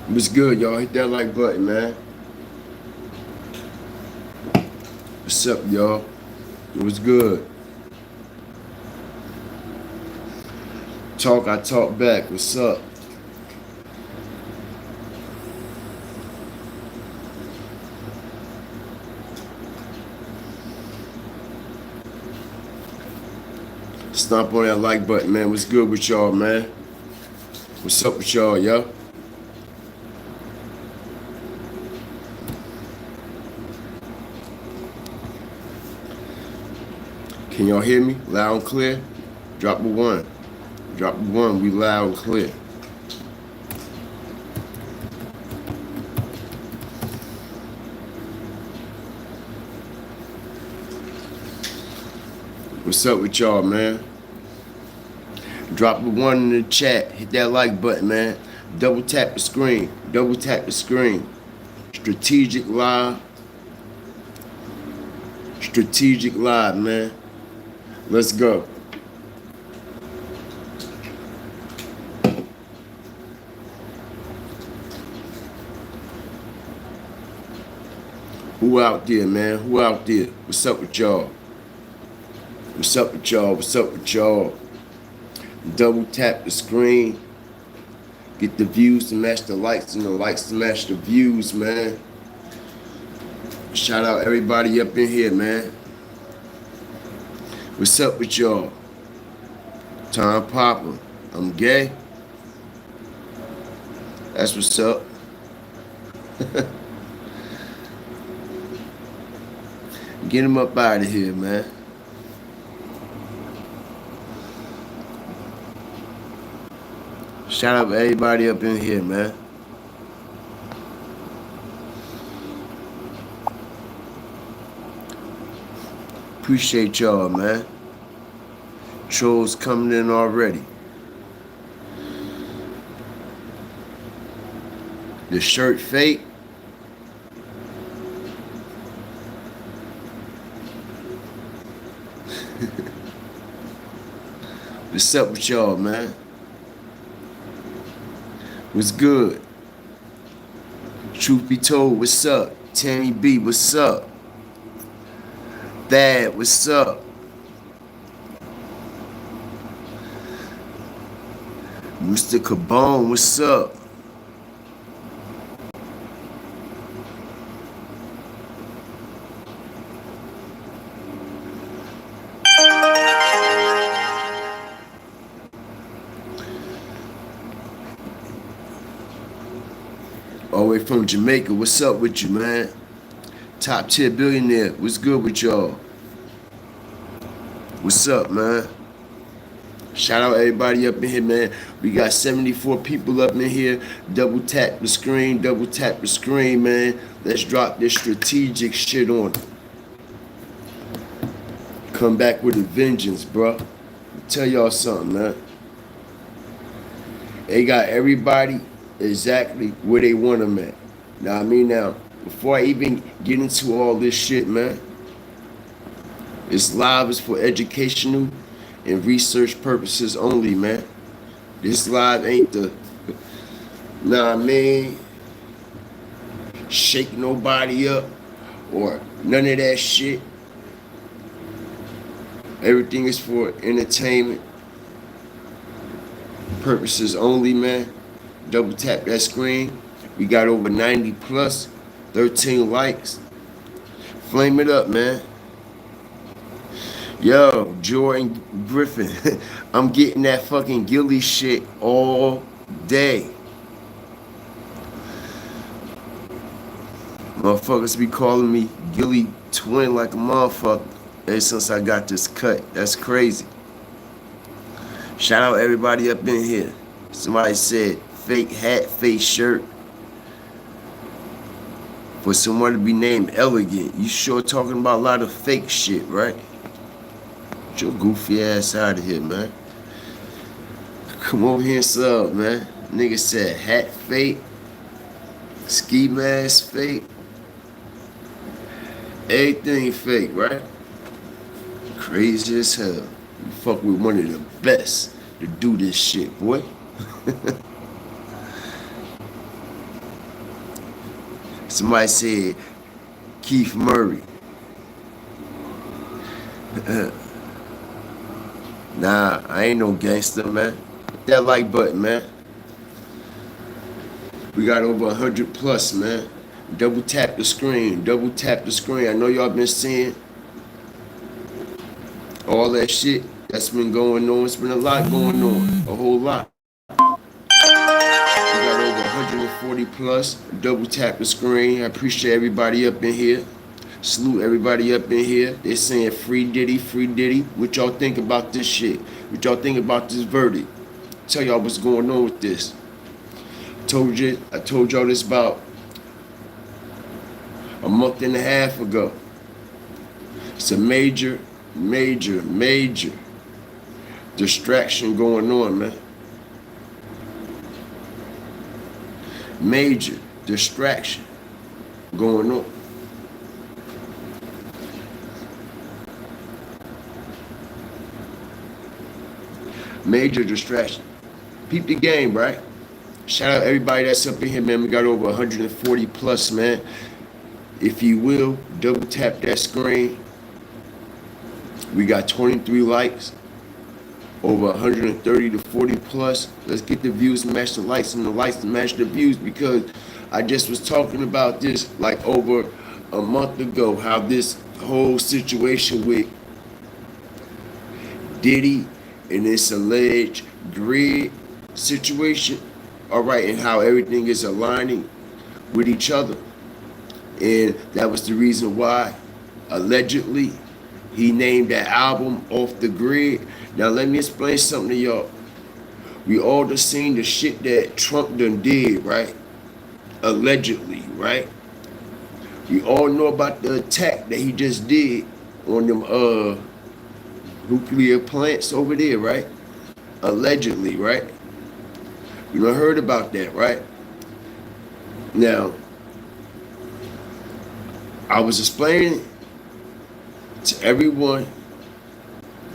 What's good, y'all? Hit that like button, man. What's up, y'all? What's good? Talk, I talk back. What's up? Stomp on that like button, man. What's good with y'all, man? What's up with y'all, yo? Can y'all hear me? Loud and clear? Drop a one. Drop a one. We loud and clear. What's up with y'all, man? Drop a one in the chat. Hit that like button, man. Double tap the screen. Double tap the screen. Strategic live. Strategic live, man. Let's go. Who out there, man? Who out there? What's up with y'all? What's up with y'all? What's up with y'all? Double tap the screen. Get the views to match the likes and the likes to match the views, man. Shout out everybody up in here, man. What's up with y'all? Tom Popper. I'm gay. That's what's up. Get him up out of here, man. Shout out to everybody up in here, man. Appreciate y'all, man. Trolls coming in already. The shirt fake. What's up with y'all, man? What's good? Truth be told, what's up? Tammy B, what's up? Thad, what's up? Mr. Cabone, what's up? All the way from Jamaica, what's up with you, man? Top tier billionaire, what's good with y'all? What's up, man? Shout out everybody up in here, man. We got 74 people up in here. Double tap the screen, man. Let's drop this strategic shit on it. Come back with a vengeance, bro. Tell y'all something, man. They got everybody exactly where they want them at. Now, before I even get into all this shit, man, this live is for educational and research purposes only, man. This live ain't the, shake nobody up or none of that shit. Everything is for entertainment purposes only, man. Double tap that screen. We got over 90 plus, 13 likes. Flame it up, man. Yo, Jordan Griffin. I'm getting that fucking Gilly shit all day. Motherfuckers be calling me Gilly Twin like a motherfucker ever since I got this cut. That's crazy. Shout out everybody up in here. Somebody said fake hat, fake shirt. For someone to be named Elegant. You sure talking about a lot of fake shit, right? Get your goofy ass out of here, man. Come over here and sub, man. Nigga said hat fake, ski mask fake, everything fake, right? Crazy as hell. You fuck with one of the best to do this shit, boy. Somebody said Keith Murray. Nah, I ain't no gangster, man. Hit that like button, man. We got over 100 plus, man. Double tap the screen. Double tap the screen. I know y'all been seeing all that shit that's been going on. It's been a lot going on. A whole lot. We got over 140 plus. Double tap the screen. I appreciate everybody up in here. Salute everybody up in here. They're saying free Diddy, free Diddy. What y'all think about this shit? What y'all think about this verdict? Tell y'all what's going on with this. I told y'all this about a month and a half ago. It's a major distraction going on, man. Major distraction going on. Major distraction. Peep the game, right? Shout out everybody that's up in here, man. We got over 140 plus, man. If you will, double tap that screen. We got 23 likes. Over 130 to 40 plus. Let's get the views to match the likes and the likes to match the views, because I just was talking about this like over a month ago, how this whole situation with Diddy and this alleged grid situation, all right, and how everything is aligning with each other. And that was the reason why, allegedly, he named that album Off the Grid. Now, let me explain something to y'all. We all just seen the shit that Trump done did, right? Allegedly, right? We all know about the attack that he just did on them nuclear plants over there, right? Allegedly, right? You done heard about that, right? Now, I was explaining to everyone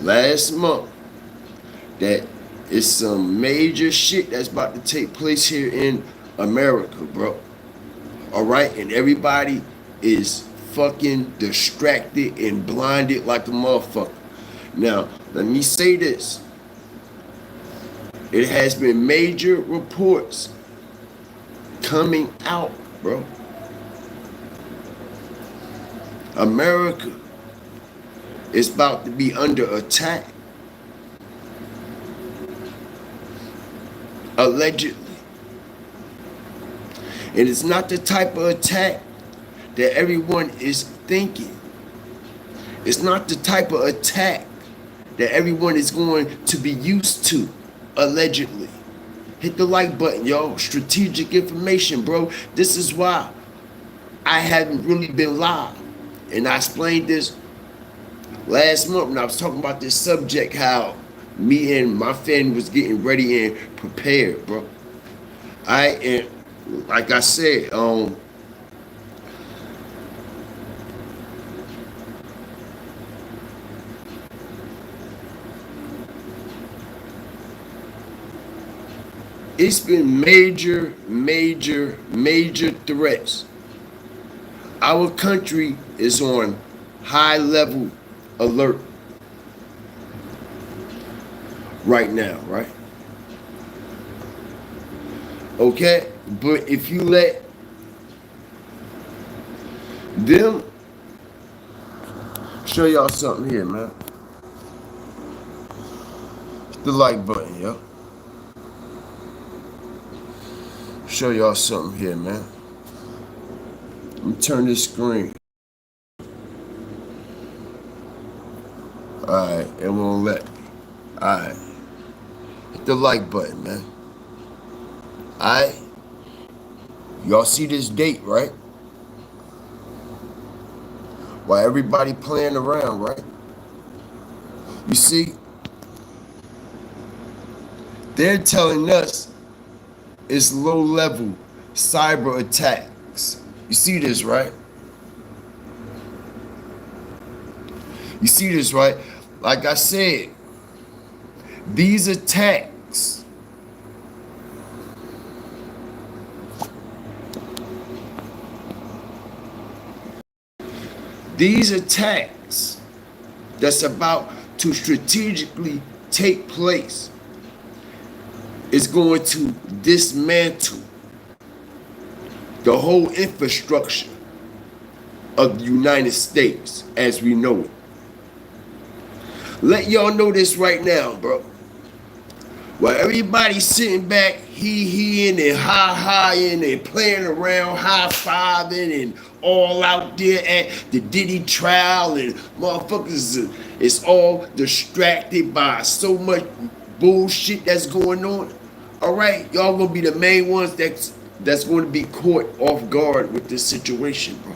last month that it's some major shit that's about to take place here in America, bro. All right? And everybody is fucking distracted and blinded like a motherfucker. Now, let me say this. It has been major reports coming out, bro. America is about to be under attack. Allegedly. And it's not the type of attack that everyone is thinking. It's not the type of attack that everyone is going to be used to. Allegedly. Hit the like button, y'all. Strategic information, bro. This is why I haven't really been live. And I explained this last month when I was talking about this subject, how me and my family was getting ready and prepared, bro. And like I said, it's been major threats. Our country is on high level alert right now, right? Okay? But if you let them show y'all something here, man. Hit the like button, yo. Show y'all something here, man. Let me turn this screen. Alright, it won't let me. Alright. Hit the like button, man. Alright. Y'all see this date, right? While everybody playing around, right? You see? They're telling us it's low-level cyber attacks. You see this, right? You see this, right? Like I said, these attacks These attacks that's about to strategically take place is going to dismantle the whole infrastructure of the United States as we know it. Let y'all know this right now, bro. While everybody's sitting back, hee-heeing and ha-haing and playing around, high-fiving and all out there at the Diddy trial, and motherfuckers is all distracted by so much bullshit that's going on. All right, y'all gonna be the main ones that's going to be caught off guard with this situation, bro.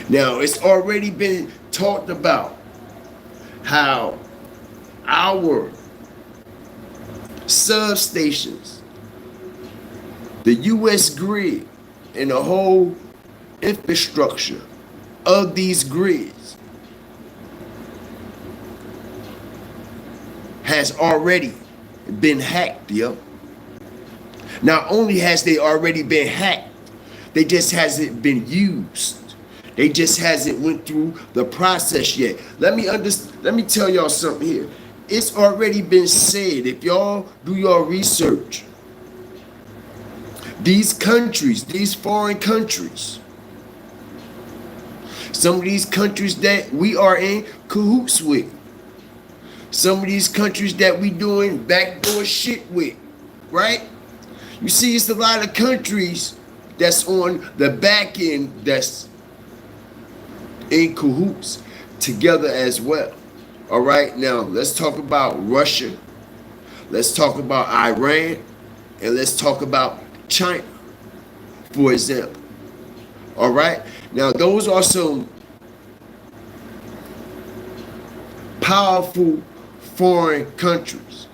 Now, it's already been talked about how our substations, the U.S. grid, and the whole infrastructure of these grids has already been hacked, yo. Not only has they already been hacked, they just hasn't been used. They just hasn't went through the process yet. Let me tell y'all something here. It's already been said, if y'all do your research, these countries, these foreign countries, some of these countries that we are in cahoots with, some of these countries that we doing backdoor shit with, right? You see, it's a lot of countries that's on the back end that's in cahoots together as well. All right, now let's talk about Russia, let's talk about Iran, and let's talk about China, for example. All right, now those are some powerful foreign countries.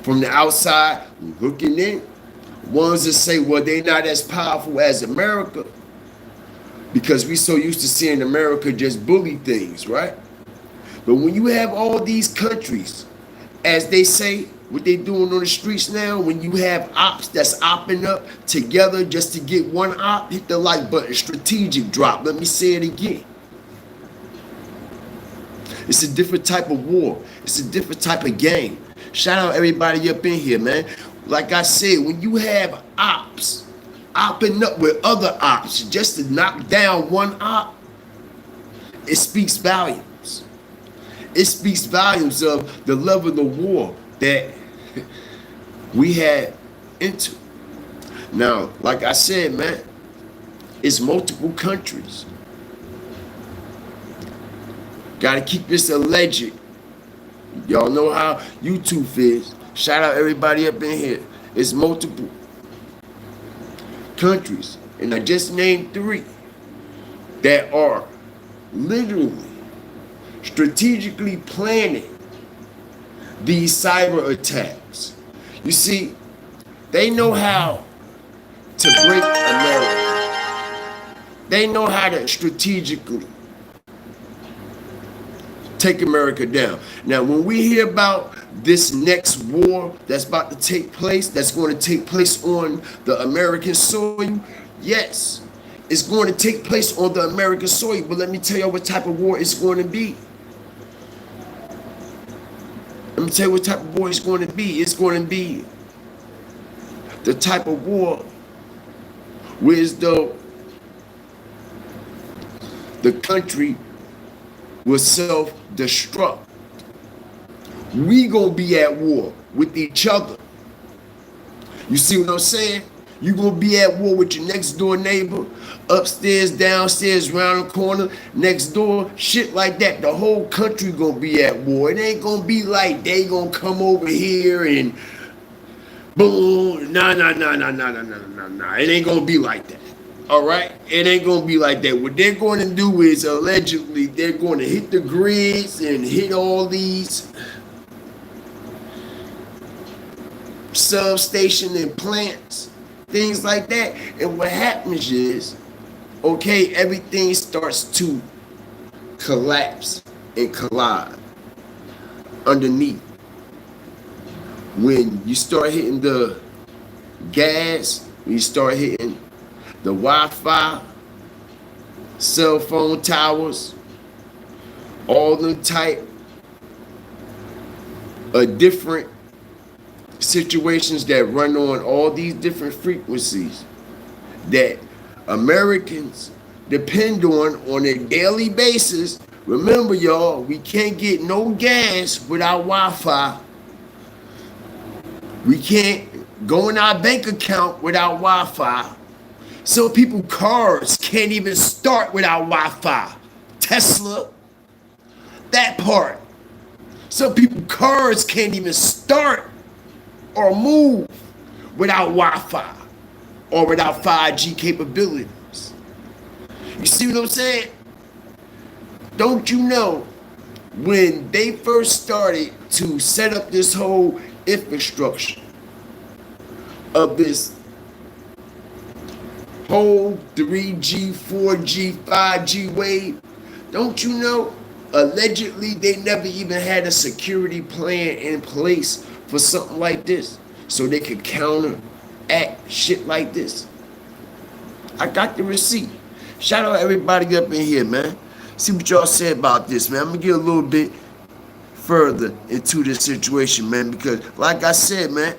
From the outside looking in, ones that say, well, they're not as powerful as America, because we so used to seeing America just bully things, right? But when you have all these countries, as they say, what they doing on the streets now, when you have ops that's opping up together just to get one op, hit the like button, strategic drop. Let me say it again. It's a different type of war. It's a different type of game. Shout out everybody up in here, man. Like I said, when you have ops opping up with other ops just to knock down one op, it speaks volumes. It speaks volumes of the level of the war that we had into. Now, like I said, man, it's multiple countries. Gotta keep this alleged. Y'all know how YouTube is. Shout out everybody up in here. It's multiple countries. And I just named 3 that are literally strategically planning these cyber attacks. You see, they know how to break America. They know how to strategically take America down. Now, when we hear about this next war that's about to take place, that's going to take place on the American soil, yes, it's going to take place on the American soil. But let me tell you what type of war it's going to be. Let me tell you what type of war it's going to be. It's going to be the type of war where the country will self-destruct. We gonna be at war with each other. You see what I'm saying? You gonna be at war with your next door neighbor, upstairs, downstairs, round the corner, next door, shit like that. The whole country gonna be at war. It ain't gonna be like they gonna come over here and boom. Nah. It ain't gonna be like that. All right, it ain't gonna be like that. What they're going to do is allegedly they're going to hit the grids and hit all these substation and plants, things like that. And what happens is, okay, everything starts to collapse and collide underneath. When you start hitting the gas, when you start hitting the Wi-Fi, cell phone towers, all the type of different situations that run on all these different frequencies that Americans depend on a daily basis. Remember, y'all, we can't get no gas without Wi-Fi. We can't go in our bank account without Wi-Fi. Some people cars can't even start without Wi-Fi. Tesla, that part. Some people cars can't even start or move without Wi-Fi or without 5G capabilities. You see what I'm saying? Don't you know when they first started to set up this whole infrastructure of this whole 3G, 4G, 5G wave, don't you know, allegedly they never even had a security plan in place for something like this so they could counteract shit like this. I got the receipt. Shout out everybody up in here, man. See what y'all say about this, man. I'm gonna get a little bit further into this situation, man, because like I said, man,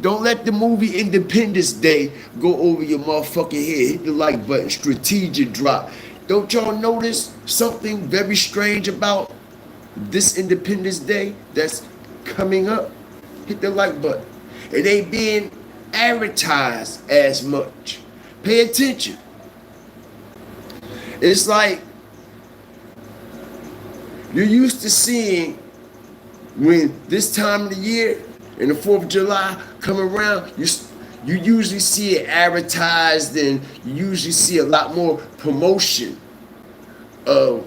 don't let the movie Independence Day go over your motherfucking head. Hit the like button, strategic drop. Don't y'all notice something very strange about this Independence Day that's coming up? Hit the like button. It ain't being advertised as much. Pay attention. It's like you're used to seeing when this time of the year and the 4th of July come around, you usually see it advertised and you usually see a lot more promotion of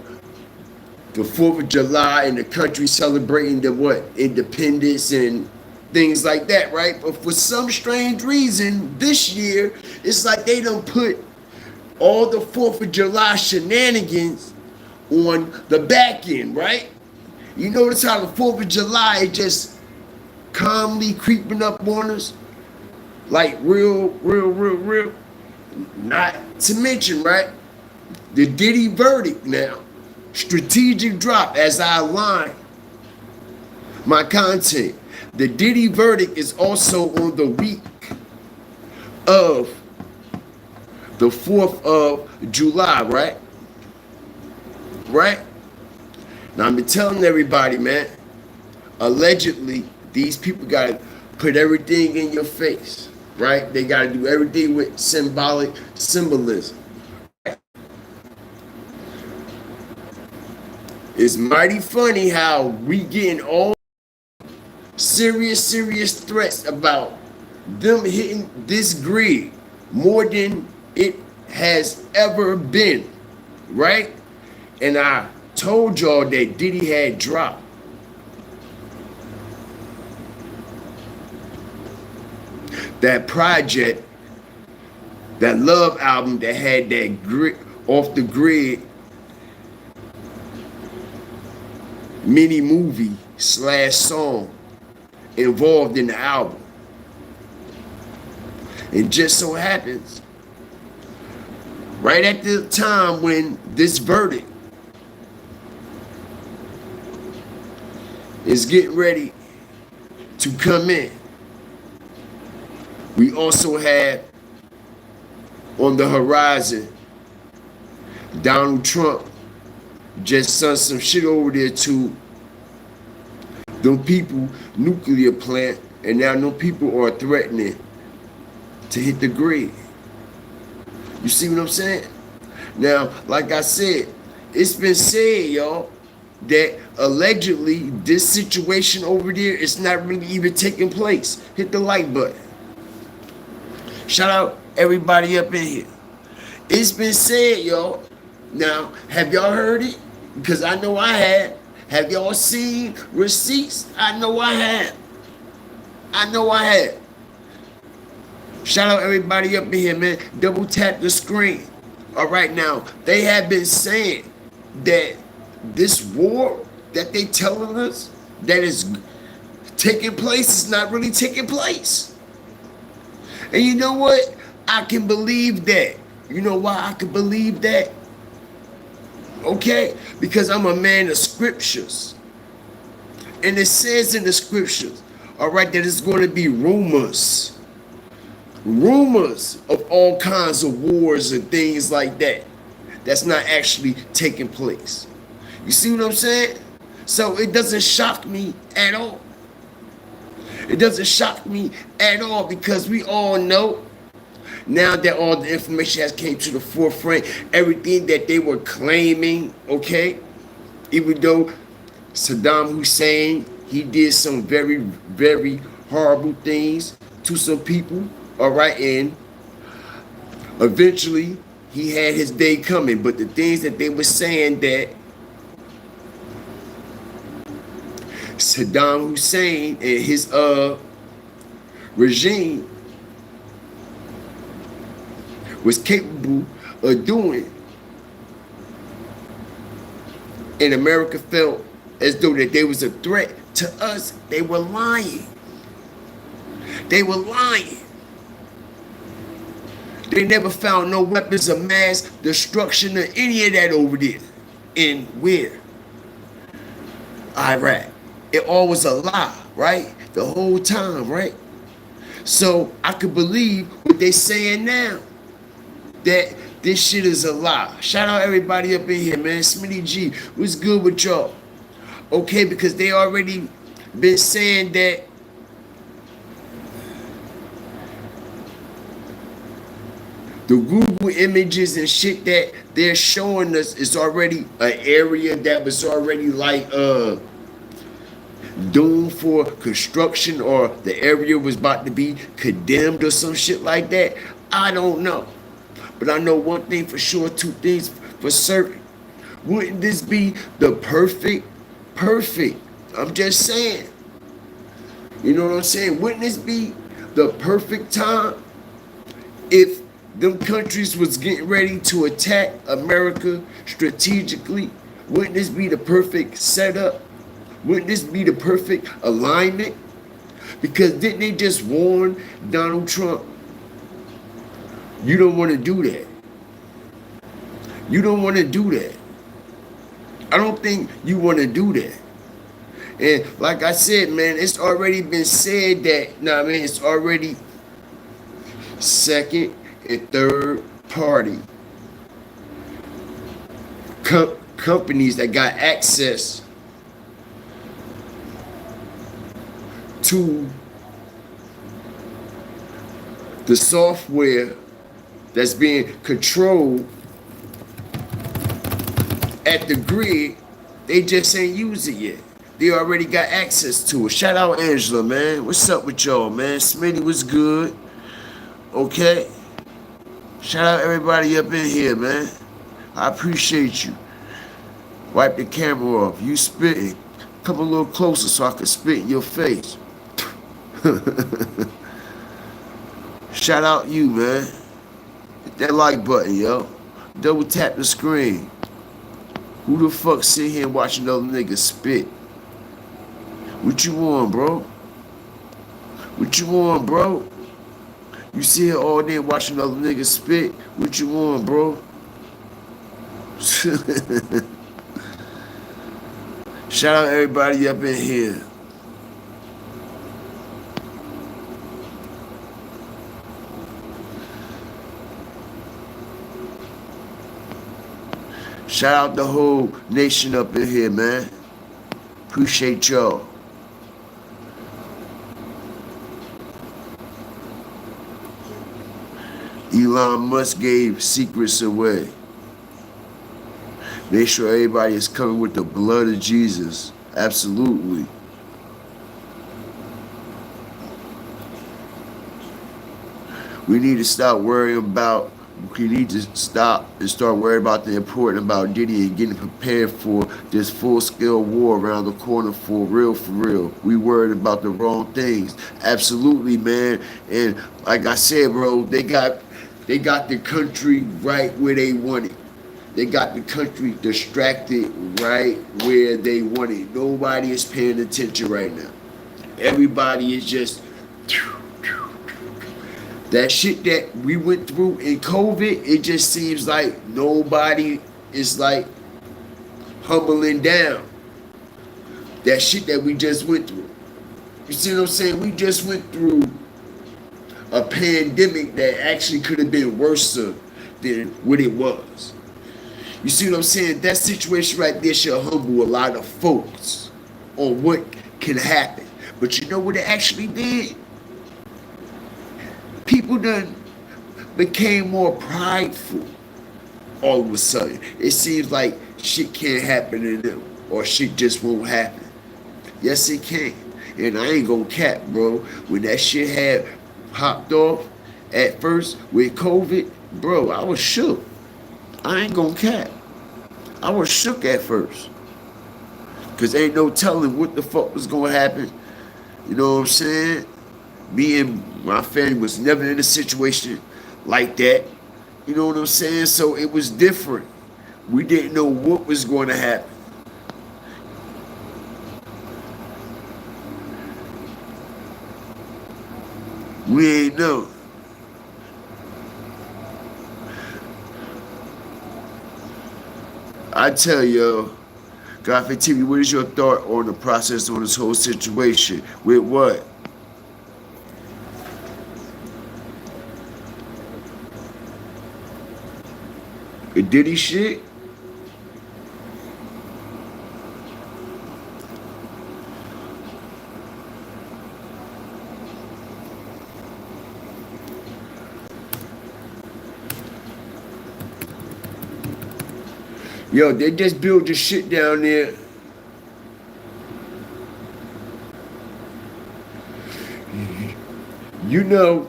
the 4th of July and the country celebrating the independence and things like that, right? But for some strange reason, this year, it's like they done put all the 4th of July shenanigans on the back end, right? You notice how the 4th of July is just calmly creeping up on us? Like real. Not to mention, right? The Diddy verdict now. Strategic drop as I align my content. The Diddy verdict is also on the week of the 4th of July, right? Right? Now, I've been telling everybody, man, allegedly, these people got to put everything in your face, right? They got to do everything with symbolism. It's mighty funny how we getting all serious threats about them hitting this grid more than it has ever been, right? And I told y'all that Diddy had dropped. That project, that Love album that had that grid off the grid mini movie / song involved in the album. It just so happens, right at the time when this verdict is getting ready to come in, we also have on the horizon Donald Trump just sent some shit over there to them people nuclear plant, and now them people are threatening to hit the grid. You see what I'm saying? Now, like I said, it's been said, y'all, that allegedly this situation over there is not really even taking place. Hit the like button. Shout out everybody up in here. It's been said, y'all. Now, have y'all heard it? Because I know I have. Have y'all seen receipts? I know I have. Shout out everybody up in here, man. Double tap the screen. All right, now, they have been saying that this war that they telling us that is taking place is not really taking place. And you know what? I can believe that. You know why I can believe that? Okay? Because I'm a man of scriptures. And it says in the scriptures, all right, that it's going to be rumors. Rumors of all kinds of wars and things like that. That's not actually taking place. You see what I'm saying? So it doesn't shock me at all. It doesn't shock me at all because we all know now that all the information has came to the forefront, everything that they were claiming, okay? Even though Saddam Hussein, he did some very, very horrible things to some people, all right? And eventually, he had his day coming. But the things that they were saying that Saddam Hussein and his regime was capable of doing, and America felt as though that they was a threat to us. They were lying. They were lying. They never found no weapons of mass destruction or any of that over there. In where? Iraq. It all was a lie, right? The whole time, right? So I could believe what they saying now. That this shit is a lie. Shout out everybody up in here, man. Smitty G, what's good with y'all? Okay, because they already been saying that the Google images and shit that they're showing us is already an area that was already like doomed for construction, or the area was about to be condemned or some shit like that. I don't know. But I know one thing for sure, two things for certain. Wouldn't this be the perfect? I'm just saying. You know what I'm saying? Wouldn't this be the perfect time if them countries was getting ready to attack America strategically? Wouldn't this be the perfect setup? Wouldn't this be the perfect alignment? Because didn't they just warn Donald Trump? You don't want to do that. You don't want to do that. I don't think you want to do that. And like I said, man, it's already been said that, it's already second and third party companies that got access to the software that's being controlled at the grid. They just ain't used it yet. They already got access to it. Shout out Angela, man. What's up with y'all, man? Smitty was good. Okay. Shout out everybody up in here, man. I appreciate you. Wipe the camera off. You spitting. Come a little closer so I can spit in your face. Shout out you, man. Hit that like button, yo. Double tap the screen. Who the fuck sit here watching other niggas spit? What you want, bro? What you want, bro? You sit here all day watching other niggas spit? What you want, bro? Shout out everybody up in here. Shout out the whole nation up in here, man. Appreciate y'all. Elon Musk gave secrets away. Make sure everybody is covered with the blood of Jesus. Absolutely. We need to stop worrying about, we need to stop and start worrying about the important about Diddy and getting prepared for this full-scale war around the corner for real, for real. We worried about the wrong things. Absolutely, man. And like I said, bro, they got the country right where they want it. They got the country distracted right where they want it. Nobody is paying attention right now. Everybody is just... That shit that we went through in COVID, it just seems like nobody is like humbling down that shit that we just went through. You see what I'm saying? We just went through a pandemic that actually could have been worse than what it was. You see what I'm saying? That situation right there should humble a lot of folks on what can happen. But you know what it actually did? People done became more prideful all of a sudden. It seems like shit can't happen to them or shit just won't happen. Yes, it can. And I ain't gonna cap, bro. When that shit had popped off at first with COVID, bro, I was shook. I ain't gonna cap. I was shook at first. Cause ain't no telling what the fuck was gonna happen. You know what I'm saying? Me and my family was never in a situation like that. You know what I'm saying? So it was different. We didn't know what was going to happen. We ain't know. I tell y'all, Godfrey TV, what is your thought on the process on this whole situation? With what? The Diddy shit? Yo, they just built the shit down there. You know,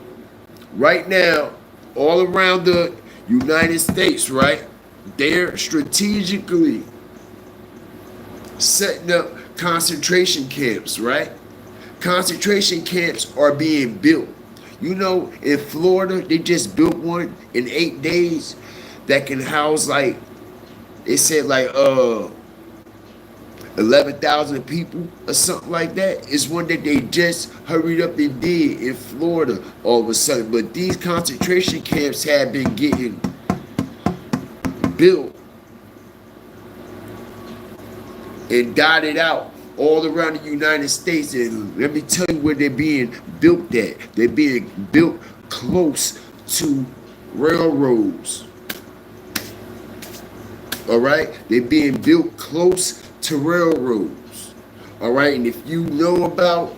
right now, all around the United States, right? They're strategically setting up concentration camps, right? Concentration camps are being built. You know, in Florida, they just built one in 8 days that can house like, they said like 11,000 people or something like that. It's one that they just hurried up and did in Florida all of a sudden. But these concentration camps have been getting built and dotted out all around the United States. And let me tell you where they're being built at. They're being built close to railroads. All right? They're being built close to railroads. All right? And if you know about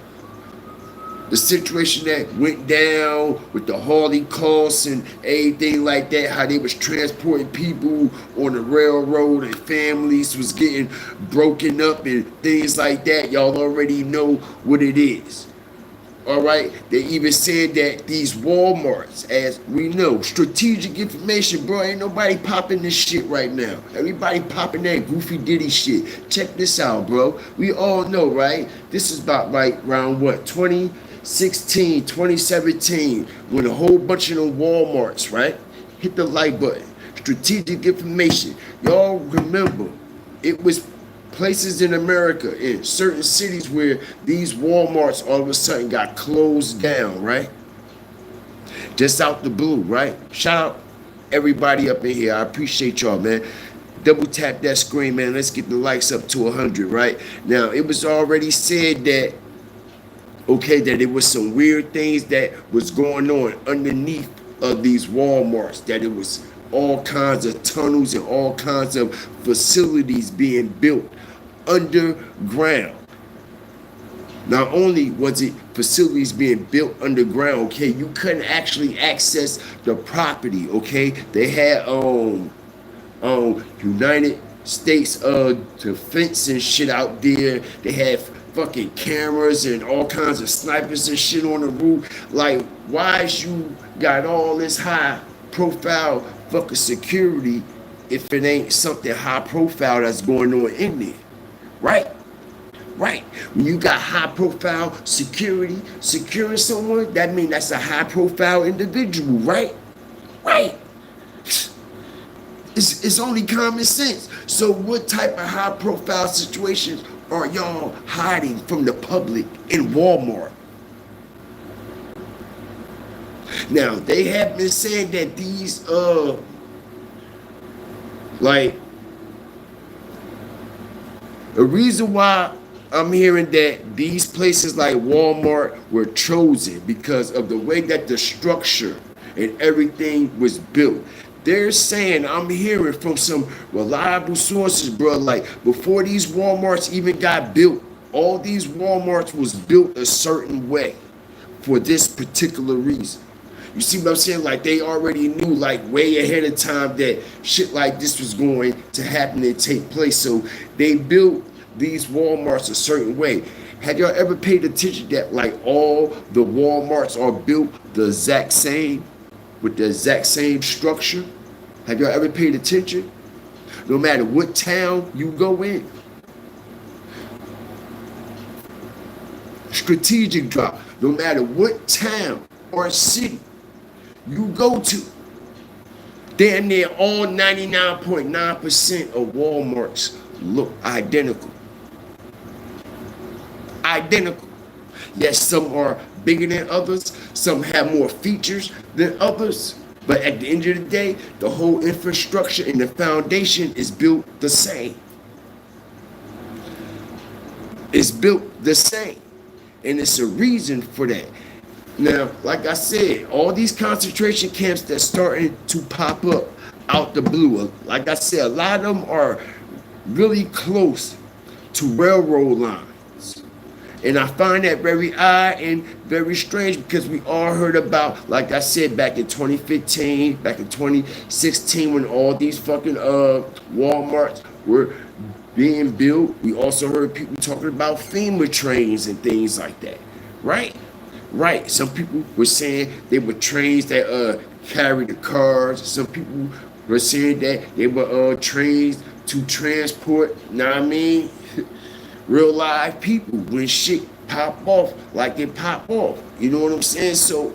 the situation that went down with the Holocaust and everything like that, how they was transporting people on the railroad and families was getting broken up and things like that, y'all already know what it is. All right, they even said that these Walmarts, as we know, strategic information, bro. Ain't nobody popping this shit right now. Everybody popping that goofy Diddy shit. Check this out, bro. We all know, right? This is about like around what, 2016, 2017, when a whole bunch of them Walmarts, right? Hit the like button. Strategic information. Y'all remember, it was places in America, in certain cities where these Walmarts all of a sudden got closed down, right? Just out the blue, right? Shout out everybody up in here. I appreciate y'all, man. Double tap that screen, man. Let's get the likes up to 100, right? Now, it was already said that, okay, that there was some weird things that was going on underneath of these Walmarts, that it was all kinds of tunnels and all kinds of facilities being built underground. Not only was it facilities being built underground, okay, you couldn't actually access the property, okay? They had United States defense and shit out there. They had fucking cameras and all kinds of snipers and shit on the roof. Like, why is you got all this high profile fucking security if it ain't something high profile that's going on in there? Right? Right. When you got high profile security securing someone, that means that's a high profile individual, right? Right. It's only common sense. So what type of high profile situations are y'all hiding from the public in Walmart? Now, they have been saying that these like The reason why I'm hearing that these places like Walmart were chosen because of the way that the structure and everything was built. They're saying, I'm hearing from some reliable sources, bro, like before these Walmarts even got built, all these Walmarts was built a certain way for this particular reason. You see what I'm saying? Like they already knew like way ahead of time that shit like this was going to happen and take place. So they built these Walmarts a certain way. Have y'all ever paid attention that like all the Walmarts are built the exact same with the exact same structure? Have y'all ever paid attention? No matter what town you go in. Strategic drop. No matter what town or city you go to, damn near all 99.9% of Walmarts look identical. Identical. Yes, some are bigger than others, some have more features than others, but at the end of the day, the whole infrastructure and the foundation is built the same. It's built the same. And it's a reason for that. Now, like I said, all these concentration camps that's starting to pop up out the blue, like I said, a lot of them are really close to railroad lines. And I find that very odd and very strange because we all heard about, like I said, back in 2015, back in 2016, when all these fucking Walmarts were being built. We also heard people talking about FEMA trains and things like that, right? Right. Some people were saying they were trains that carried the cars. Some people were saying that they were trains to transport, know what I mean? Real live people when shit pop off like it pop off. You know what I'm saying? So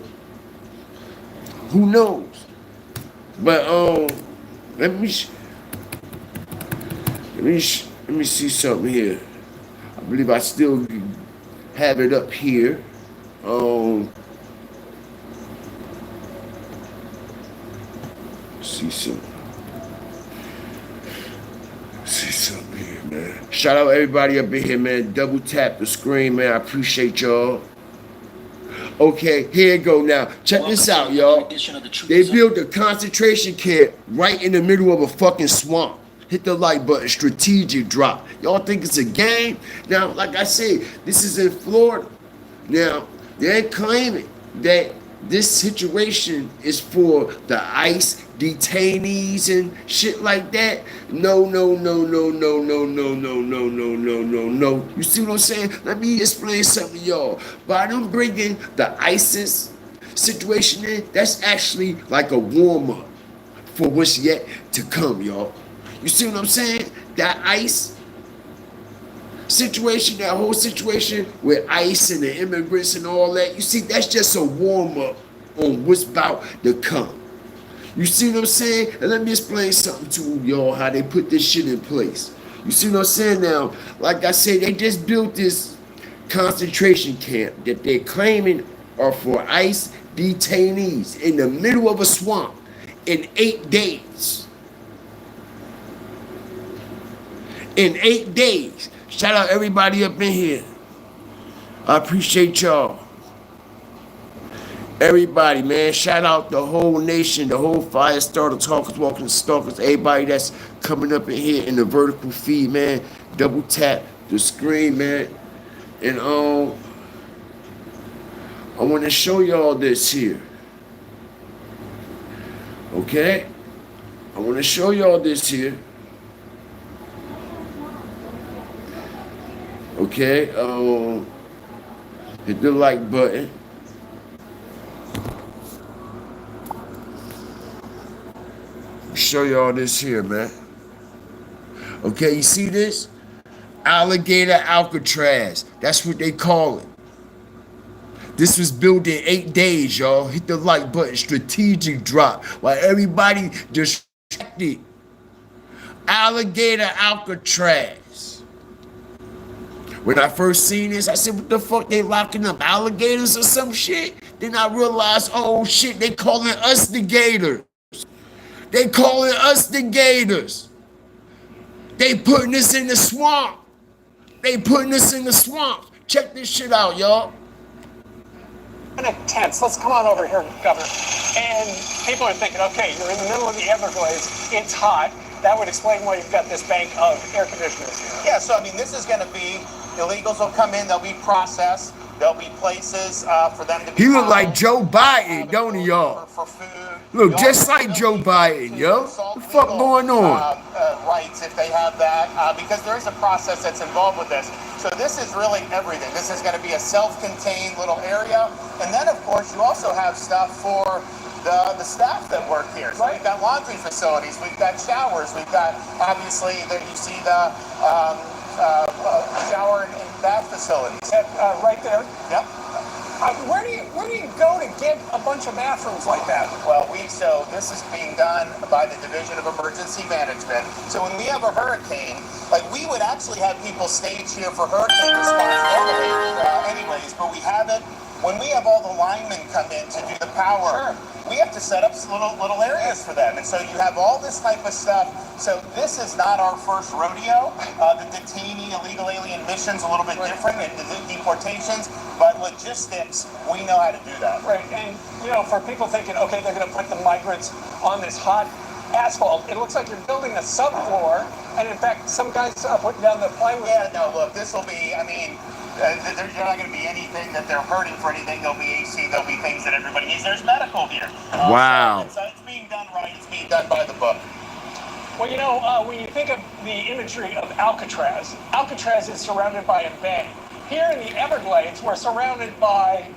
who knows? But let me let me see something here. I believe I still have it up here. See something. See something here, man. Shout out everybody up in here, man. Double tap the screen, man. I appreciate y'all. Okay, here you go now. Check this out, y'all. They built a concentration camp right in the middle of a fucking swamp. Hit the like button, strategic drop. Y'all think it's a game? Now, like I said, this is in Florida. Now, they're claiming that this situation is for the ICE detainees and shit like that. No. You see what I'm saying? Let me explain something to y'all. By them bringing the ISIS situation in, that's actually like a warm-up for what's yet to come, y'all. You see what I'm saying? That ICE situation, that whole situation with ICE and the immigrants and all that, you see, that's just a warm-up on what's about to come. You see what I'm saying? And let me explain something to y'all, how they put this shit in place. You see what I'm saying now? Like I said, they just built this concentration camp that they're claiming are for ICE detainees in the middle of a swamp in 8 days. In 8 days. Shout out everybody up in here. I appreciate y'all. Everybody, man. Shout out the whole nation, the whole fire starter, talkers, walking stalkers, everybody that's coming up in here in the vertical feed, man. Double tap the screen, man. And I want to show y'all this here. Okay? I want to show y'all this here. Okay, hit the like button. Show y'all this here, man. Okay, you see this? Alligator Alcatraz. That's what they call it. This was built in 8 days, y'all. Hit the like button. Strategic drop. While everybody distracted. Alligator Alcatraz. When I first seen this, I said, what the fuck, they locking up alligators or some shit? Then I realized, oh shit, they calling us the gators. They calling us the gators. They putting us in the swamp. They putting us in the swamp. Check this shit out, y'all. Kind of tense. Let's come on over here, Governor. And people are thinking, okay, you're in the middle of the Everglades. It's hot. That would explain why you've got this bank of air conditioners here. Yeah, so I mean, this is going to be, illegals will come in, they'll be processed. There'll be places for them to be. He look like Joe Biden, don't he, y'all? For food. Look just like Joe Biden, yo. What the fuck going on? Rights, if they have that, because there is a process that's involved with this. So this is really everything. This is going to be a self-contained little area. And then, of course, you also have stuff for the staff that work here. So we've got laundry facilities, we've got showers, we've got, obviously, that you see the shower and bath facilities. Right there? Yep. Where do you go to get a bunch of bathrooms like that? Well, so this is being done by the Division of Emergency Management. So when we have a hurricane, like we would actually have people stage here for hurricane response anyways, but we haven't. When we have all the linemen come in to do the power, we have to set up little areas for them. And so you have all this type of stuff. So this is not our first rodeo. The detainee illegal alien mission's a little bit different, and the deportations, but logistics, we know how to do that. Right, and you know, for people thinking, okay, they're going to put the migrants on this hot asphalt, it looks like you're building a subfloor, and in fact, some guys putting down the plywood. Yeah, no, look, this will be, I mean, there's not going to be anything that they're hurting for anything. There'll be AC, there'll be things that everybody needs. There's medical here. Wow. So it's being done right. It's being done by the book. Well, you know, when you think of the imagery of Alcatraz, Alcatraz is surrounded by a bay. Here in the Everglades, we're surrounded by,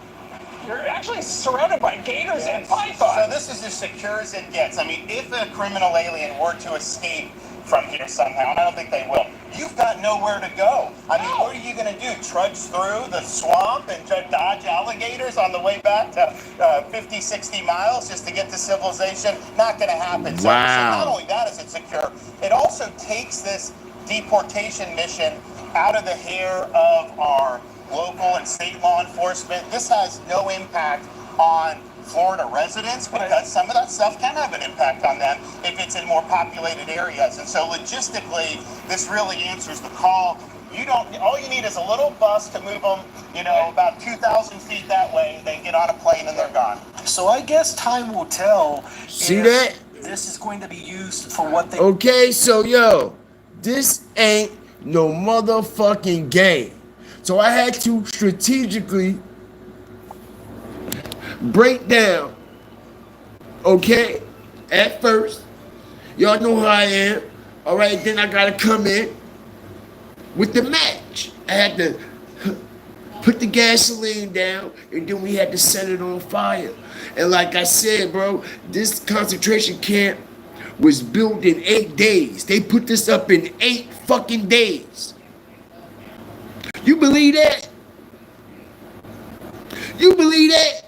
you're actually surrounded by gators and pythons. So this is as secure as it gets. I mean, if a criminal alien were to escape from here somehow, and I don't think they will, you've got nowhere to go. I mean, what are you going to do? Trudge through the swamp and dodge alligators on the way back to 50, 60 miles just to get to civilization? Not going to happen. So not only that is it secure, it also takes this deportation mission out of the hair of our local and state law enforcement. This has no impact on Florida residents, because some of that stuff can have an impact on them if it's in more populated areas. And so logistically, this really answers the call. All you need is a little bus to move them, you know, about 2,000 feet that way. They get on a plane and they're gone. So I guess time will tell. See that? This is going to be used for what they. Okay, so yo, this ain't no motherfucking game. So I had to strategically break down, okay, at first. Y'all know how I am. All right, then I gotta come in with the match. I had to put the gasoline down, and then we had to set it on fire. And like I said, bro, this concentration camp was built in 8 days. They put this up in 8 fucking days. You believe that? You believe that?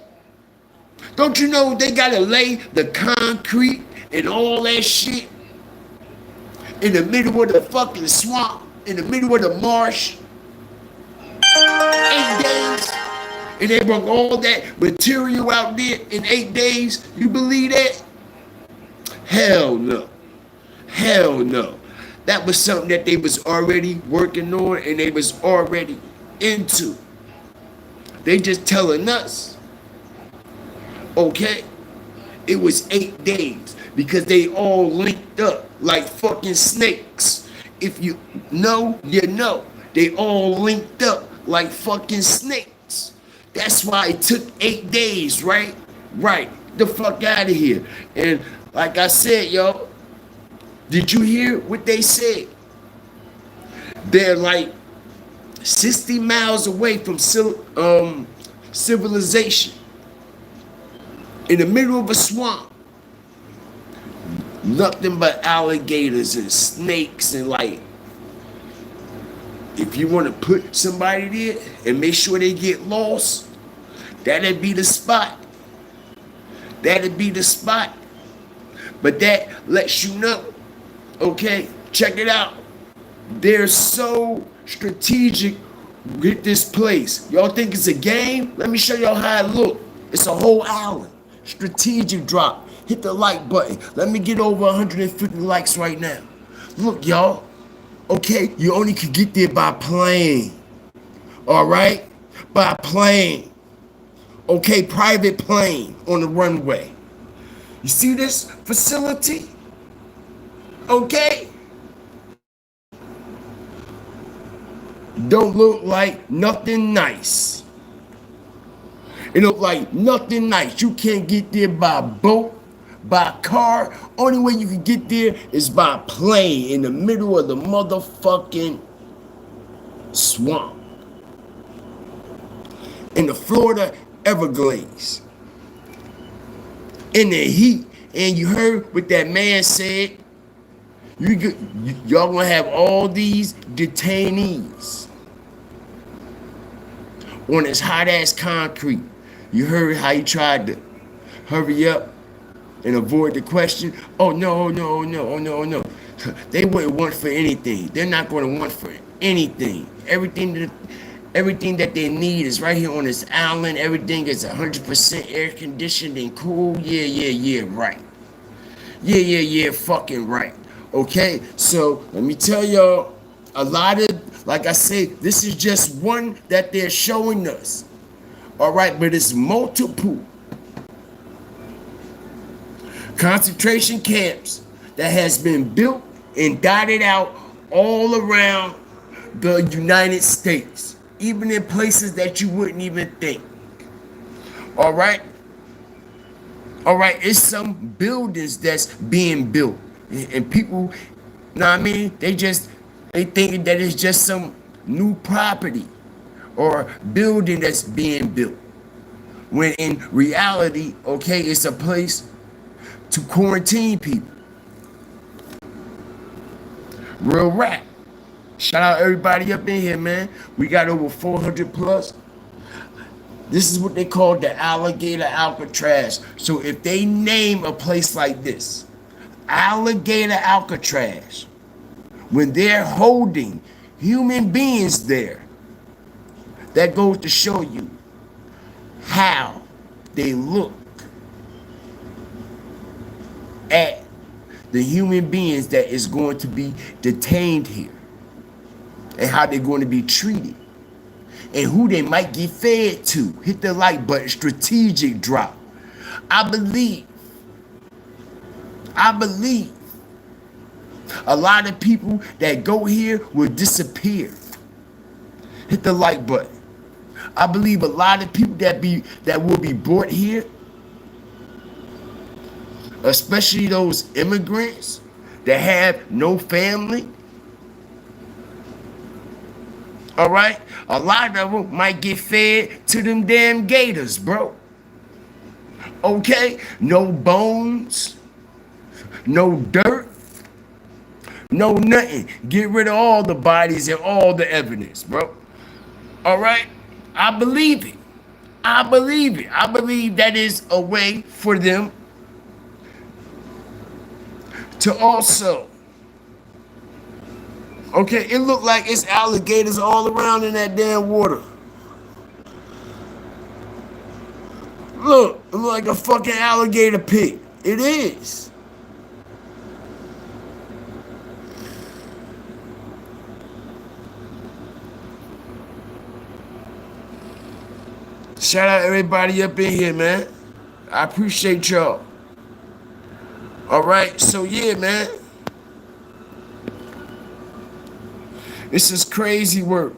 Don't you know they gotta lay the concrete and all that shit in the middle of the fucking swamp, in the middle of the marsh? 8 days. And they brought all that material out there in 8 days. You believe that? Hell no. Hell no. That was something that they was already working on and they was already into. They just telling us. Okay? It was 8 days because they all linked up like fucking snakes. If you know, you know. They all linked up like fucking snakes. That's why it took 8 days, right? Right. The fuck out of here. And like I said, yo, did you hear what they said? They're like 60 miles away from civilization. In the middle of a swamp. Nothing but alligators and snakes and like, if you want to put somebody there and make sure they get lost, that'd be the spot. That'd be the spot. But that lets you know, okay, check it out. They're so strategic with this place. Y'all think it's a game? Let me show y'all how it look. It's a whole island. Strategic drop. Hit the like button. Let me get over 150 likes right now. Look, y'all. Okay, you only could get there by plane. All right? By plane. Okay, private plane on the runway. You see this facility? Okay? Don't look like nothing nice. It look like nothing nice. You can't get there by boat, by car. Only way you can get there is by plane in the middle of the motherfucking swamp. In the Florida Everglades. In the heat. And you heard what that man said. Y'all gonna have all these detainees on this hot ass concrete. You heard how he tried to hurry up and avoid the question. Oh no, no, no, no, no. They wouldn't want for anything. They're not going to want for anything. Everything that they need is right here on this island. Everything is 100% air conditioned and cool. Yeah, right. Yeah, fucking right. Okay, so let me tell y'all, a lot of, like I say, this is just one that they're showing us. All right, but it's multiple concentration camps that has been built and dotted out all around the United States, even in places that you wouldn't even think. All right, it's some buildings that's being built, and people, you know what I mean? They thinking that it's just some new property or building that's being built, when in reality, okay, it's a place to quarantine people. Real rap. Shout out everybody up in here, man. We got over 400 plus. This is what they call the Alligator Alcatraz. So if they name a place like this, Alligator Alcatraz, when they're holding human beings there, that goes to show you how they look at the human beings that is going to be detained here, and how they're going to be treated, and who they might get fed to. Hit the like button, strategic drop. I believe a lot of people that go here will disappear. Hit the like button. I believe a lot of people that will be brought here, especially those immigrants that have no family. All right, a lot of them might get fed to them damn gators, bro. Okay, no bones, no dirt, no nothing. Get rid of all the bodies and all the evidence, bro. All right, I believe it. I believe that is a way for them to also, okay, it looked like it's alligators all around in that damn water. Look, it look like a fucking alligator pit. It is. Shout out everybody up in here, man. I appreciate y'all. All right, so yeah, man. This is crazy work.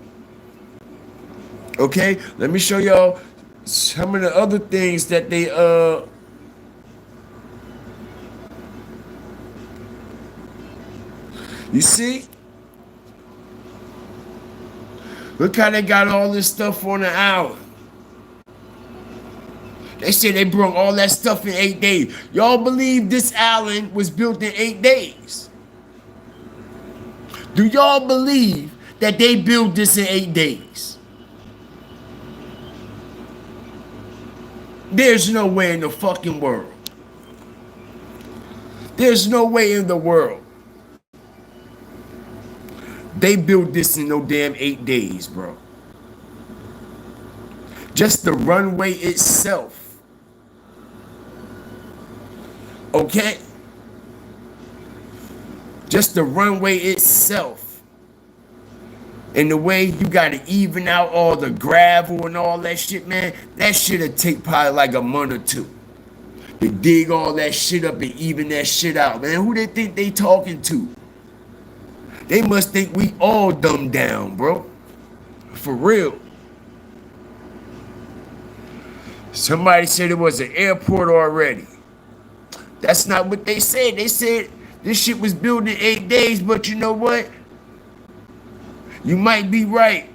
Okay, let me show y'all some of the other things that they you see? Look how they got all this stuff on the hour. They said they brought all that stuff in 8 days. Y'all believe this island was built in 8 days? Do y'all believe that they built this in 8 days? There's no way in the fucking world. There's no way in the world they built this in no damn 8 days, bro. Just the runway itself. Okay? Just the runway itself And the way you gotta even out all the gravel and all that shit, man, that shit'll take probably like a month or two. To dig all that shit up and even that shit out, man. Who they think they talking to? They must think we all dumbed down, bro. For real. Somebody said it was an airport already. That's not what they said. They said this shit was built in 8 days, but you know what? You might be right.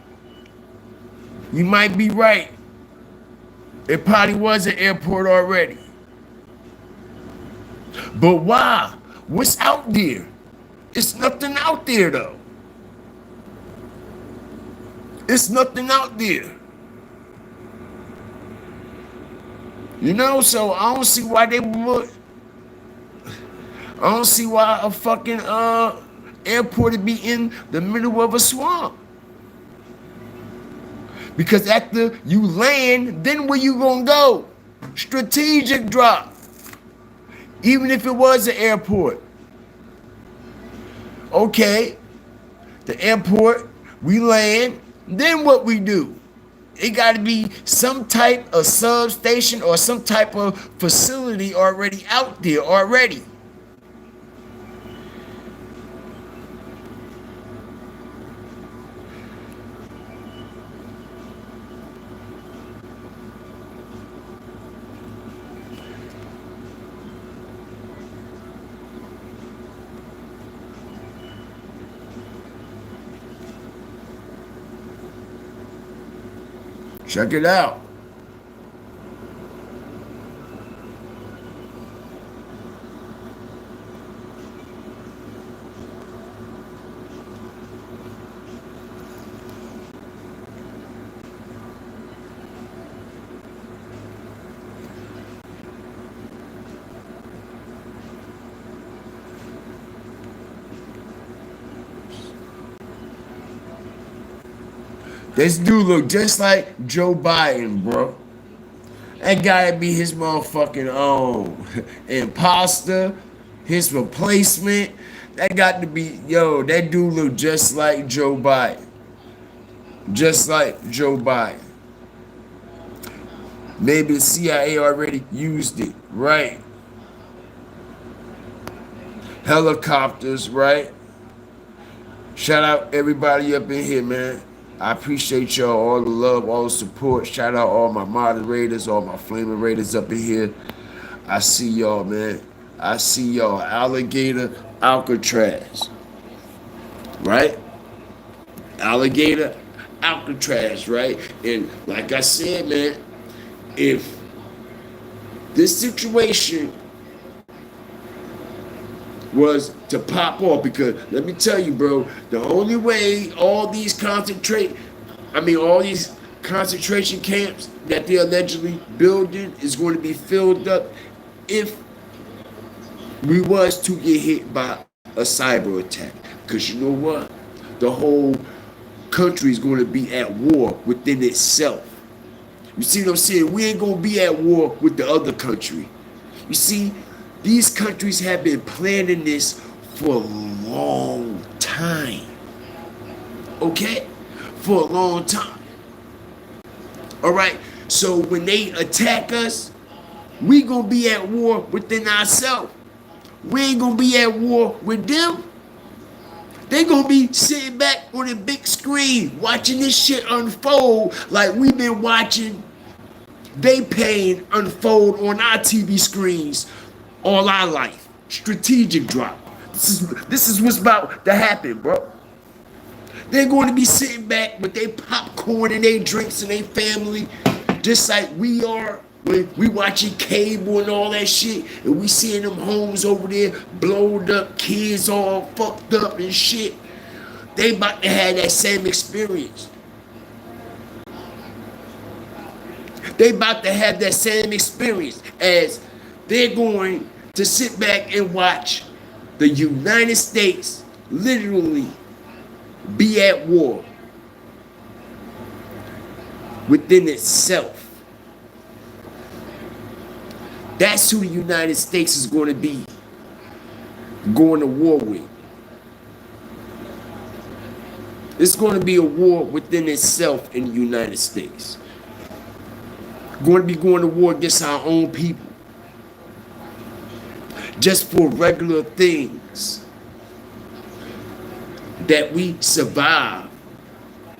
You might be right. It probably was an airport already. But why? What's out there? It's nothing out there, though. It's nothing out there. You know, so I don't see why they would. I don't see why a fucking airport would be in the middle of a swamp. Because after you land, then where you gonna go? Strategic drop. Even if it was an airport. Okay, the airport, we land, then what we do? It gotta be some type of substation or some type of facility already out there already. Check it out. This dude look just like Joe Biden, bro. That gotta be his motherfucking own imposter, his replacement. That got to be, yo, that dude look just like Joe Biden. Just like Joe Biden. Maybe the CIA already used it, right? Helicopters, right? Shout out everybody up in here, man. I appreciate y'all, all the love, all the support. Shout out all my moderators, all my flaming raiders up in here. I see y'all, man. I see y'all. Alligator Alcatraz. Right? Alligator Alcatraz, right? And like I said, man, if this situation was to pop off, because let me tell you, bro, the only way all these concentration camps that they're allegedly building is going to be filled up if we was to get hit by a cyber attack. Because you know what? The whole country is going to be at war within itself. You see what I'm saying? We ain't going to be at war with the other country. You see, these countries have been planning this for a long time. Okay? For a long time. All right? So when they attack us, we gonna be at war within ourselves. We ain't gonna be at war with them. They gonna be sitting back on a big screen watching this shit unfold like we've been watching they pain unfold on our TV screens all our life. Strategic drop. This is what's about to happen, bro. They're going to be sitting back with their popcorn and their drinks and their family, just like we are when we watching cable and all that shit, and we seeing them homes over there blowed up, kids all fucked up and shit. They about to have that same experience. They about to have that same experience as they're going to sit back and watch the United States literally be at war within itself. That's who the United States is going to be going to war with. It's going to be a war within itself in the United States. Going to be going to war against our own people. Just for regular things that we survive.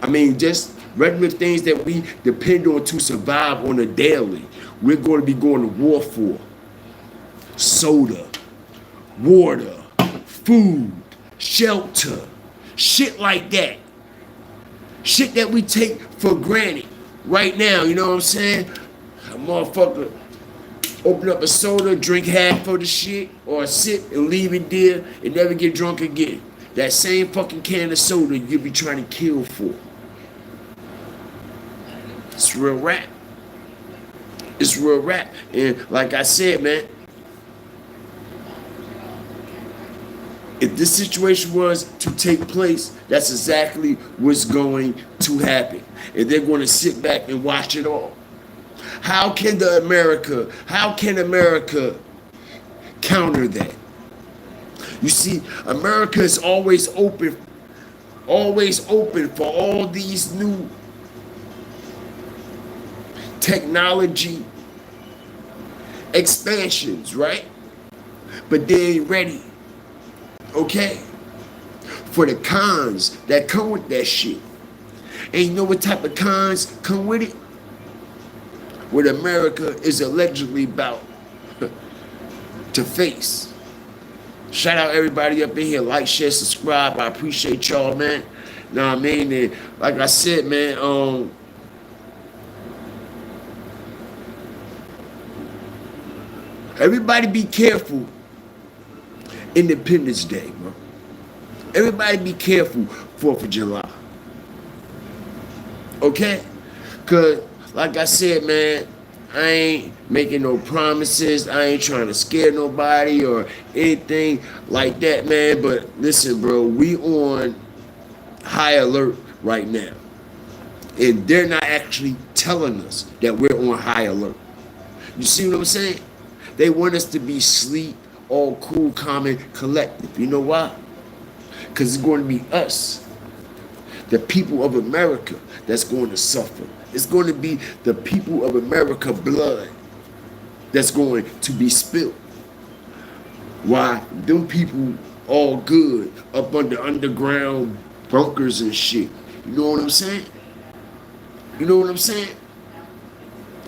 I mean, just regular things that we depend on to survive on a daily. We're going to be going to war for. Soda, water, food, shelter, shit like that. Shit that we take for granted right now, you know what I'm saying? A motherfucker open up a soda, drink half of the shit, or a sip and leave it there and never get drunk again. That same fucking can of soda you'll be trying to kill for. It's real rap. It's real rap. And like I said, man, if this situation was to take place, that's exactly what's going to happen. And they're going to sit back and watch it all. How can America counter that? You see, America is always open for all these new technology expansions, right? But they ain't ready. Okay, for the cons that come with that shit. And you know what type of cons come with it? What America is allegedly about to face. Shout out everybody up in here. Like, share, subscribe. I appreciate y'all, man. Know what I mean? And like I said, man, everybody be careful. Independence Day, bro. Everybody be careful 4th of July. Okay? Because, like I said, man, I ain't making no promises. I ain't trying to scare nobody or anything like that, man. But listen, bro, we on high alert right now. And they're not actually telling us that we're on high alert. You see what I'm saying? They want us to be asleep, all cool, calm, and collective. You know why? Because it's going to be us, the people of America, that's going to suffer. It's going to be the people of America blood that's going to be spilled. Why? Them people all good up under underground bunkers and shit. You know what I'm saying? You know what I'm saying?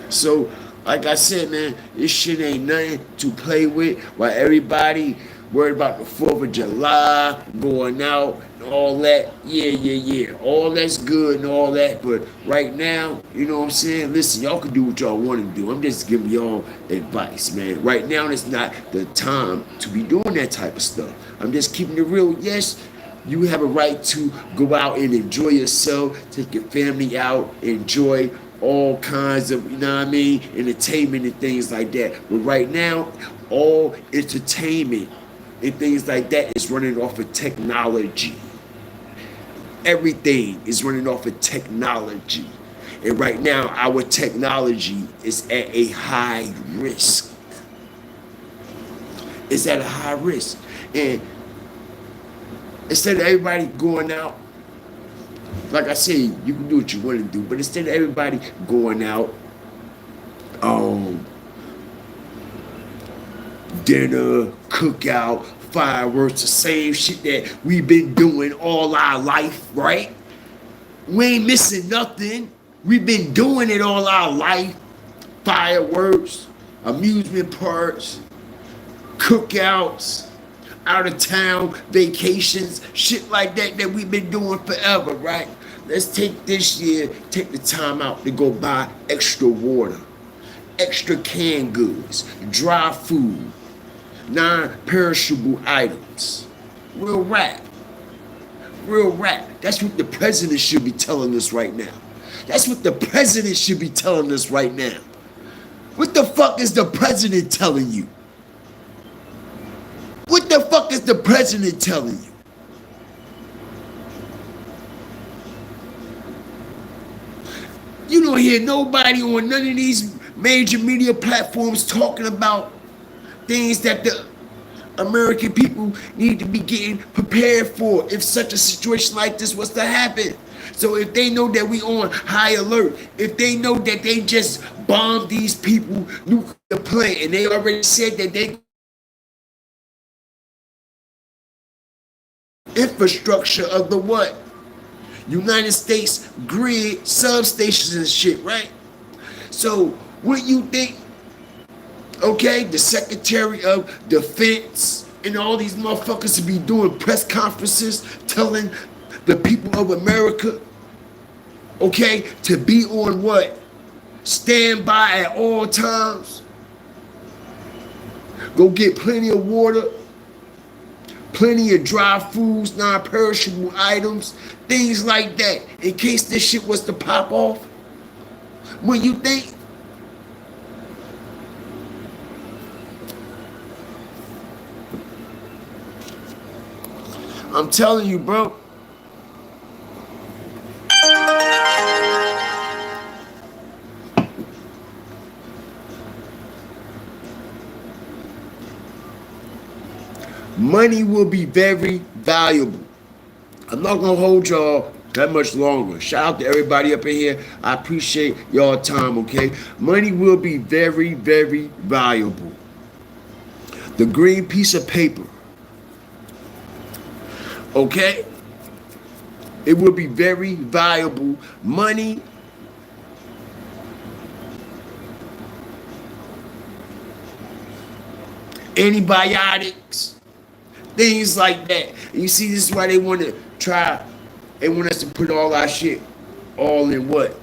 So, like I said, man, this shit ain't nothing to play with. While everybody worried about the 4th of July, going out, and all that. Yeah. All that's good and all that. But right now, you know what I'm saying? Listen, y'all can do what y'all want to do. I'm just giving y'all advice, man. Right now, it's not the time to be doing that type of stuff. I'm just keeping it real. Yes, you have a right to go out and enjoy yourself, take your family out, enjoy all kinds of, you know what I mean, entertainment and things like that. But right now, all entertainment and things like that is running off of technology. Everything is running off of technology. And right now, our technology is at a high risk. It's at a high risk. And instead of everybody going out, like I said, you can do what you want to do, but instead of everybody going out, dinner, cookout, fireworks, the same shit that we've been doing all our life, right? We ain't missing nothing. We've been doing it all our life. Fireworks, amusement parks, cookouts, out of town vacations, shit like that we've been doing forever, right? Let's take this year, take the time out to go buy extra water, extra canned goods, dry food, non-perishable items. Real rap. Real rap. That's what the president should be telling us right now. That's what the president should be telling us right now. What the fuck is the president telling you? What the fuck is the president telling you? You don't hear nobody on none of these major media platforms talking about things that the American people need to be getting prepared for if such a situation like this was to happen. So if they know that we on high alert, if they know that they just bombed these people nuclear plant and they already said that they infrastructure of the what? United States grid substations and shit, right? So what you think, okay, the Secretary of Defense and all these motherfuckers to be doing press conferences telling the people of America, okay, to be on what? Stand by at all times. Go get plenty of water, plenty of dry foods, non-perishable items, things like that, in case this shit was to pop off. What you think? I'm telling you, bro. Money will be very valuable. I'm not gonna hold y'all that much longer. Shout out to everybody up in here. I appreciate y'all time, okay? Money will be very, very valuable. The green piece of paper, okay? It will be very valuable. Money, antibiotics, things like that. You see, this is why they want to try. They want us to put all our shit all in what?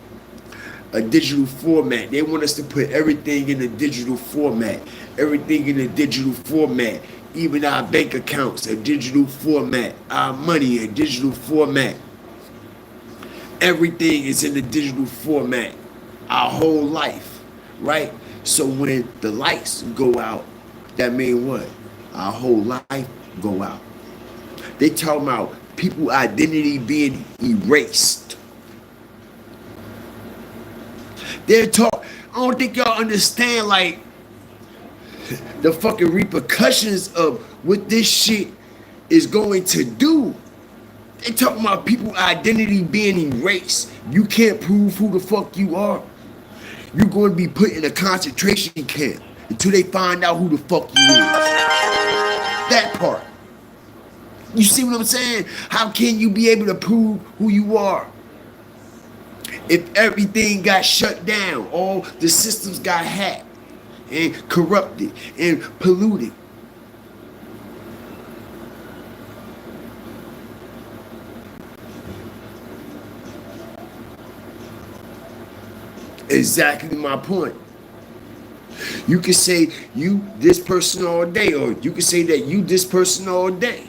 A digital format. They want us to put everything in a digital format. Everything in a digital format. Even our bank accounts, a digital format. Our money, a digital format. Everything is in a digital format. Our whole life, right? So when the lights go out, that means what? Our whole life go out. They talking about people identity being erased. They're talk. I don't think y'all understand like the fucking repercussions of what this shit is going to do. They talking about people identity being erased. You can't prove who the fuck you are. You're going to be put in a concentration camp until they find out who the fuck you is. That part. You see what I'm saying? How can you be able to prove who you are? If everything got shut down, all the systems got hacked and corrupted and polluted. Exactly my point. You can say you this person all day, or you can say that you this person all day.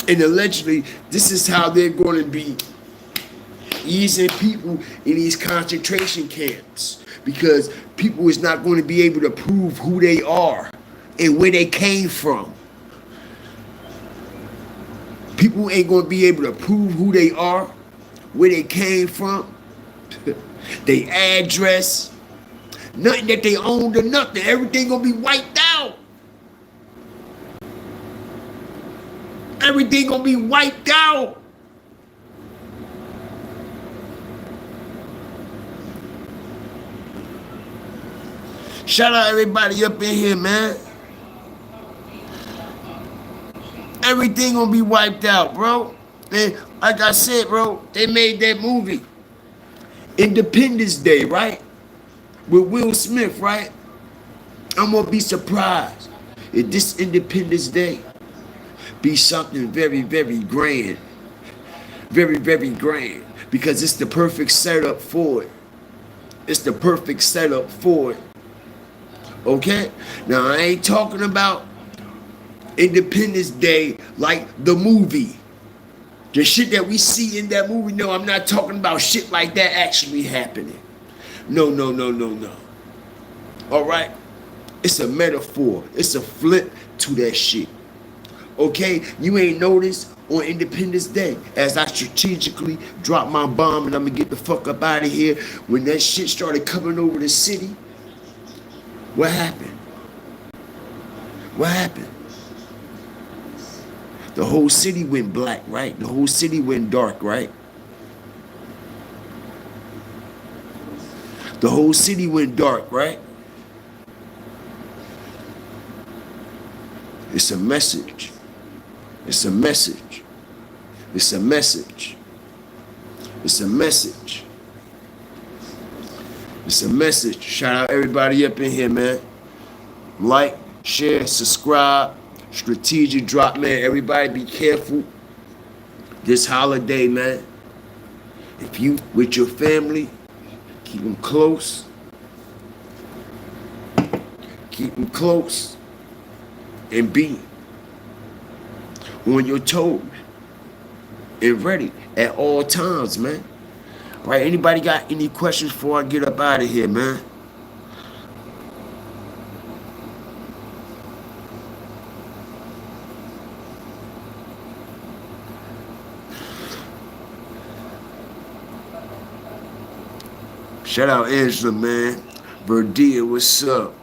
And allegedly, this is how they're going to be easing people in these concentration camps, because people is not going to be able to prove who they are and where they came from. People ain't going to be able to prove who they are, where they came from, their address, nothing that they owned or nothing. Everything going to be wiped out. Everything going to be wiped out. Shout out everybody up in here, man. Everything gonna be wiped out, bro. And like I said, bro, they made that movie Independence Day, right? With Will Smith, right? I'm gonna be surprised if this Independence Day be something very, very grand. Very, very grand. Because it's the perfect setup for it. It's the perfect setup for it. Okay? Now, I ain't talking about Independence Day like the movie. The shit that we see in that movie, no, I'm not talking about shit like that actually happening. No, no, no, no, no. All right? It's a metaphor. It's a flip to that shit. Okay? You ain't noticed on Independence Day as I strategically dropped my bomb and I'm gonna get the fuck up out of here. When that shit started coming over the city, what happened? What happened? The whole city went black, right? The whole city went dark, right? The whole city went dark, right? It's a message. It's a message. It's a message. It's a message. It's a message. Shout out everybody up in here, man. Like, share, subscribe. Strategic drop, man. Everybody be careful this holiday, man. If you with your family, keep them close. Keep them close. And be on your toes and ready at all times, man. Right? Anybody got any questions before I get up out of here, man? Shout out Angela, man. Verdia, what's up?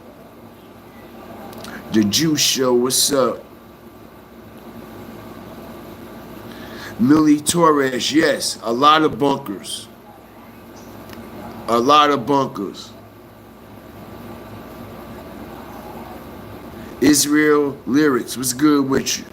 The Juice Show, what's up? Millie Torres, yes, a lot of bunkers. A lot of bunkers. Israel Lyrics, what's good with you?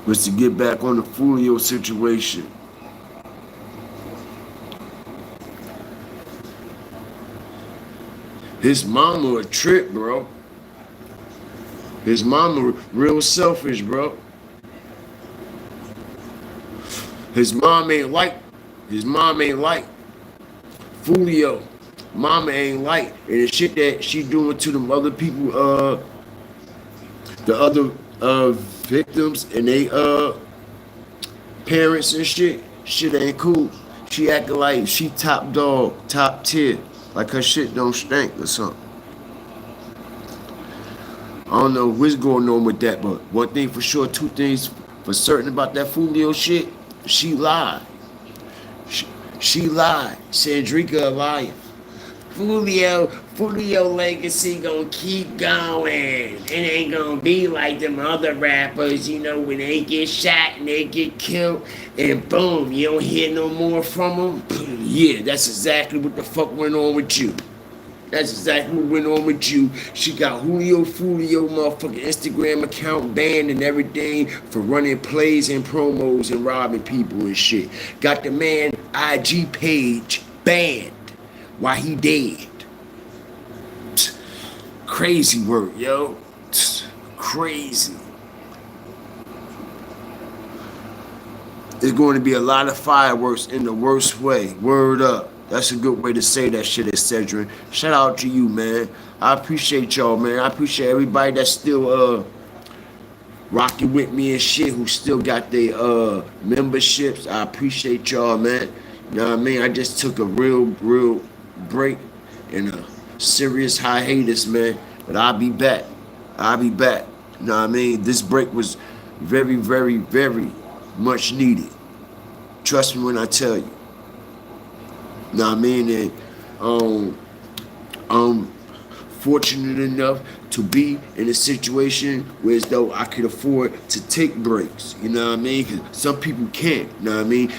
Was to get back on the Fulio situation. His mama a trip, bro. His mama real selfish, bro. His mom ain't like Fulio. Mama ain't like, and the shit that she doing to them other people, the other victims and they parents and shit ain't cool. She acting like she top dog, top tier, like her shit don't stink or something. I don't know what's going on with that, but one thing for sure, two things for certain about that Fulio shit, she lied. She lied. Sandrika a liar. Fulio legacy gonna keep going. It ain't gonna be like them other rappers, you know, when they get shot and they get killed and boom, you don't hear no more from them. Yeah, that's exactly what the fuck went on with you. That's exactly what went on with you. She got Fulio motherfucking Instagram account banned and everything for running plays and promos and robbing people and shit. Got the man IG page banned while he dead. Crazy work, yo. Crazy. There's going to be a lot of fireworks in the worst way. Word up. That's a good way to say that shit, Cedric. Shout out to you, man. I appreciate y'all, man. I appreciate everybody that's still rocking with me and shit, who still got their memberships. I appreciate y'all, man. You know what I mean? I just took a real break and a serious hiatus, man. But I'll be back. You know what I mean? This break was very, very, very much needed. Trust me when I tell you. You know what I mean? And I'm fortunate enough to be in a situation where as though I could afford to take breaks. You know what I mean? Because some people can't. You know what I mean?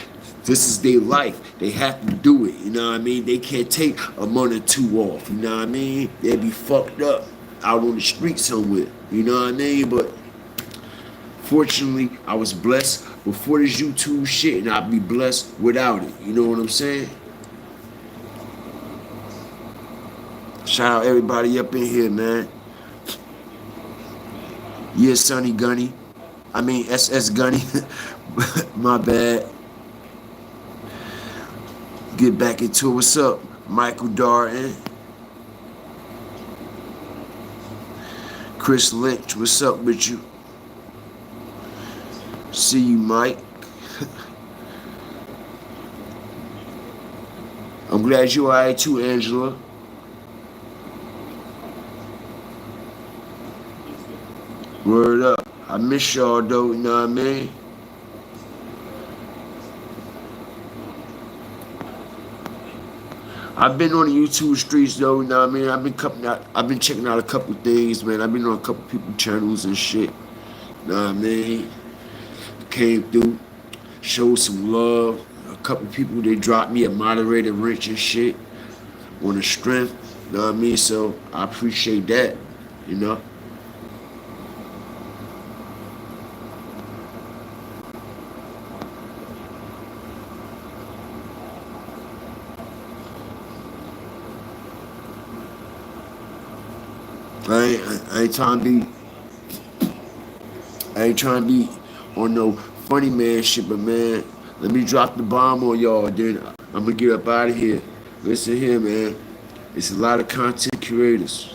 This is their life. They have to do it. You know what I mean? They can't take a month or two off. You know what I mean? They'd be fucked up out on the street somewhere. You know what I mean? But fortunately, I was blessed before this YouTube shit, and I'd be blessed without it. You know what I'm saying? Shout out everybody up in here, man. Yeah, Sonny Gunny. I mean, SS Gunny. My bad. Get back into it. What's up? Michael Darden. Chris Lynch. What's up with you? See you, Mike. I'm glad you alright too, Angela. Word up. I miss y'all though, you know what I mean? I've been on the YouTube streets though, you know what I mean? I've been checking out a couple things, man. I've been on a couple people channels and shit. You know what I mean? Came through, showed some love. A couple people, they dropped me a moderator wrench and shit on the strength. You know what I mean? So I appreciate that, you know? I ain't trying to be on no funny man shit, but man, let me drop the bomb on y'all, then I'm gonna get up out of here. Listen here, man. It's a lot of content creators.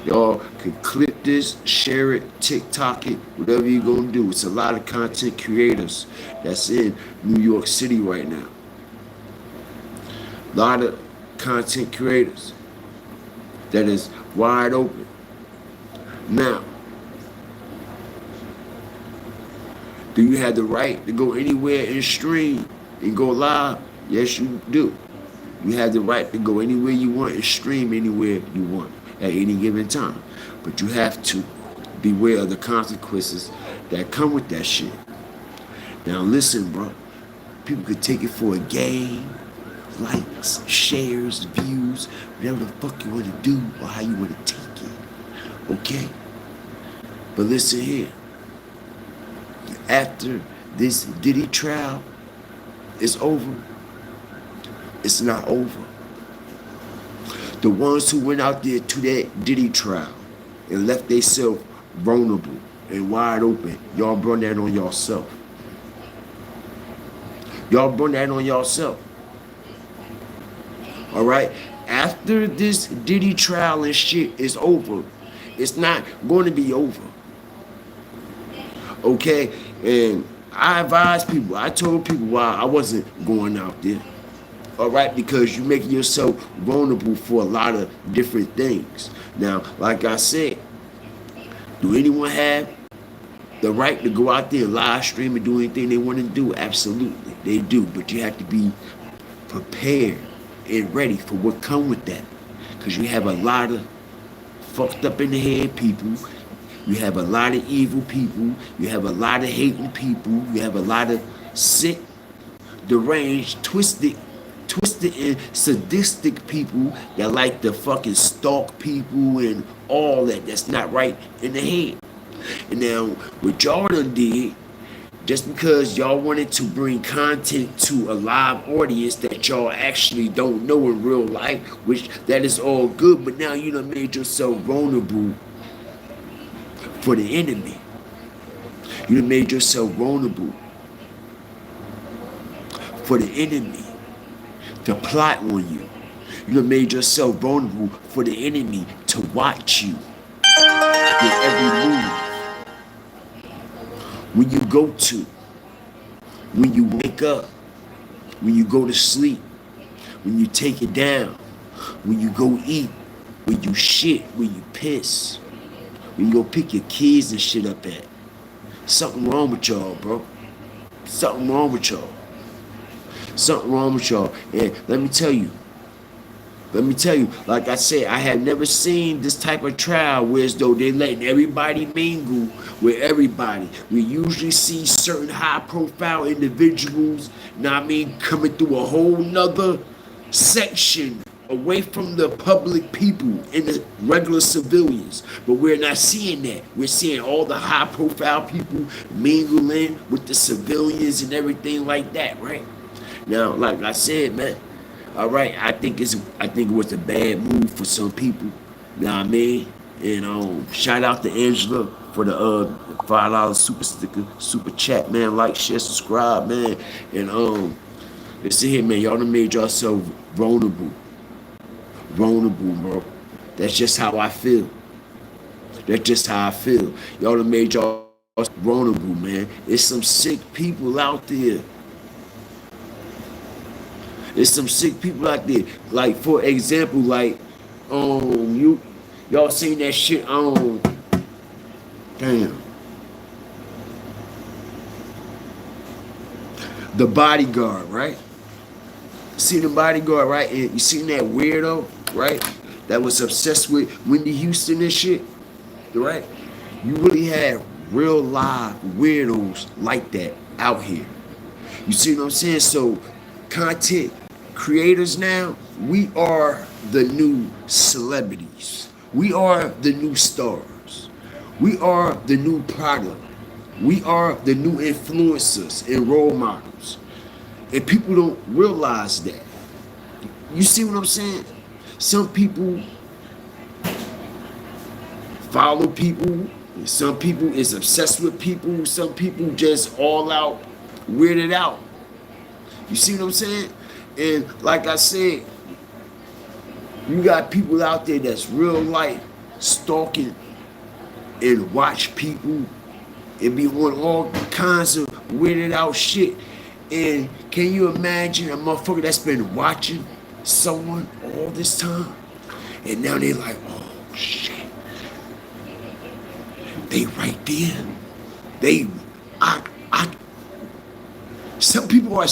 Y'all can clip this, share it, TikTok it, whatever you gonna do. It's a lot of content creators that's in New York City right now. A lot of content creators that is wide open. Now, do you have the right to go anywhere and stream and go live? Yes, you do. You have the right to go anywhere you want and stream anywhere you want at any given time. But you have to beware of the consequences that come with that shit. Now listen, bro. People could take it for a game, likes, shares, views, whatever the fuck you want to do or how you want to take it. Okay? But listen here. After this Diddy trial is over, it's not over. The ones who went out there to that Diddy trial and left themselves vulnerable and wide open, y'all brought that on yourself. Y'all brought that on yourself. All right? After this Diddy trial and shit is over, it's not going to be over. Okay? And I advised people, I told people why I wasn't going out there. All right? Because you're making yourself vulnerable for a lot of different things. Now, like I said, do anyone have the right to go out there and live stream and do anything they want to do? Absolutely, they do. But you have to be prepared and ready for what comes with that. Because you have a lot of fucked up in the head people. You have a lot of evil people. You have a lot of hating people. You have a lot of sick, deranged, twisted and sadistic people that like to fucking stalk people and all that. That's not right in the head. And now, what y'all done did, just because y'all wanted to bring content to a live audience that y'all actually don't know in real life, which that is all good, but now you done made yourself vulnerable for the enemy. You done made yourself vulnerable for the enemy to plot on you. You done made yourself vulnerable for the enemy to watch you in every move. When you go to, when you wake up, when you go to sleep, when you take it down, when you go eat, when you shit, when you piss, when you go pick your kids and shit up at. Something wrong with y'all, bro. Something wrong with y'all. Something wrong with y'all. And let me tell you, like I said, I have never seen this type of trial where as though they letting everybody mingle with everybody. We usually see certain high profile individuals, you know what I mean, coming through a whole nother section away from the public people and the regular civilians. But we're not seeing that. We're seeing all the high profile people mingling with the civilians and everything like that, right? Now, like I said, man, All right, I think it was a bad move for some people. You know what I mean? And shout out to Angela for the $5 super sticker, super chat, man. Like, share, subscribe, man. And listen here, man. Y'all done made yourself vulnerable, vulnerable, bro. That's just how I feel. That's just how I feel. Y'all done made y'all vulnerable, man. There's some sick people out there. There's some sick people out there. Like, for example, like, y'all seen that shit on, damn, The Bodyguard, right? See The Bodyguard, right? And you seen that weirdo, right? That was obsessed with Whitney Houston and shit, right? You really have real live weirdos like that out here. You see what I'm saying? So, content creators now, we are the new celebrities. We are the new stars. We are the new product. We are the new influencers and role models. And people don't realize that. You see what I'm saying? Some people follow people. Some people is obsessed with people. Some people just all out weirded out. You see what I'm saying? And like I said, you got people out there that's real life stalking and watch people and be on all kinds of weirded out shit. And can you imagine a motherfucker that's been watching someone all this time? And now they like, oh shit. They right there. Some people are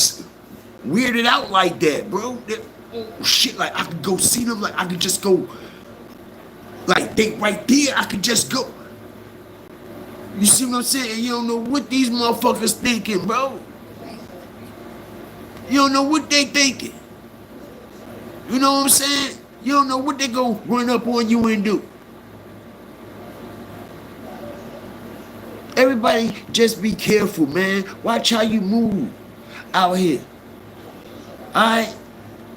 weirded out like that, bro. Oh shit, like I could go see them, like I could just go, like they right there, I could just go. You see what I'm saying? You don't know what these motherfuckers thinking, bro. You don't know what they thinking. You know what I'm saying? You don't know what they gonna run up on you and do. Everybody just be careful, man. Watch how you move out here. Alright?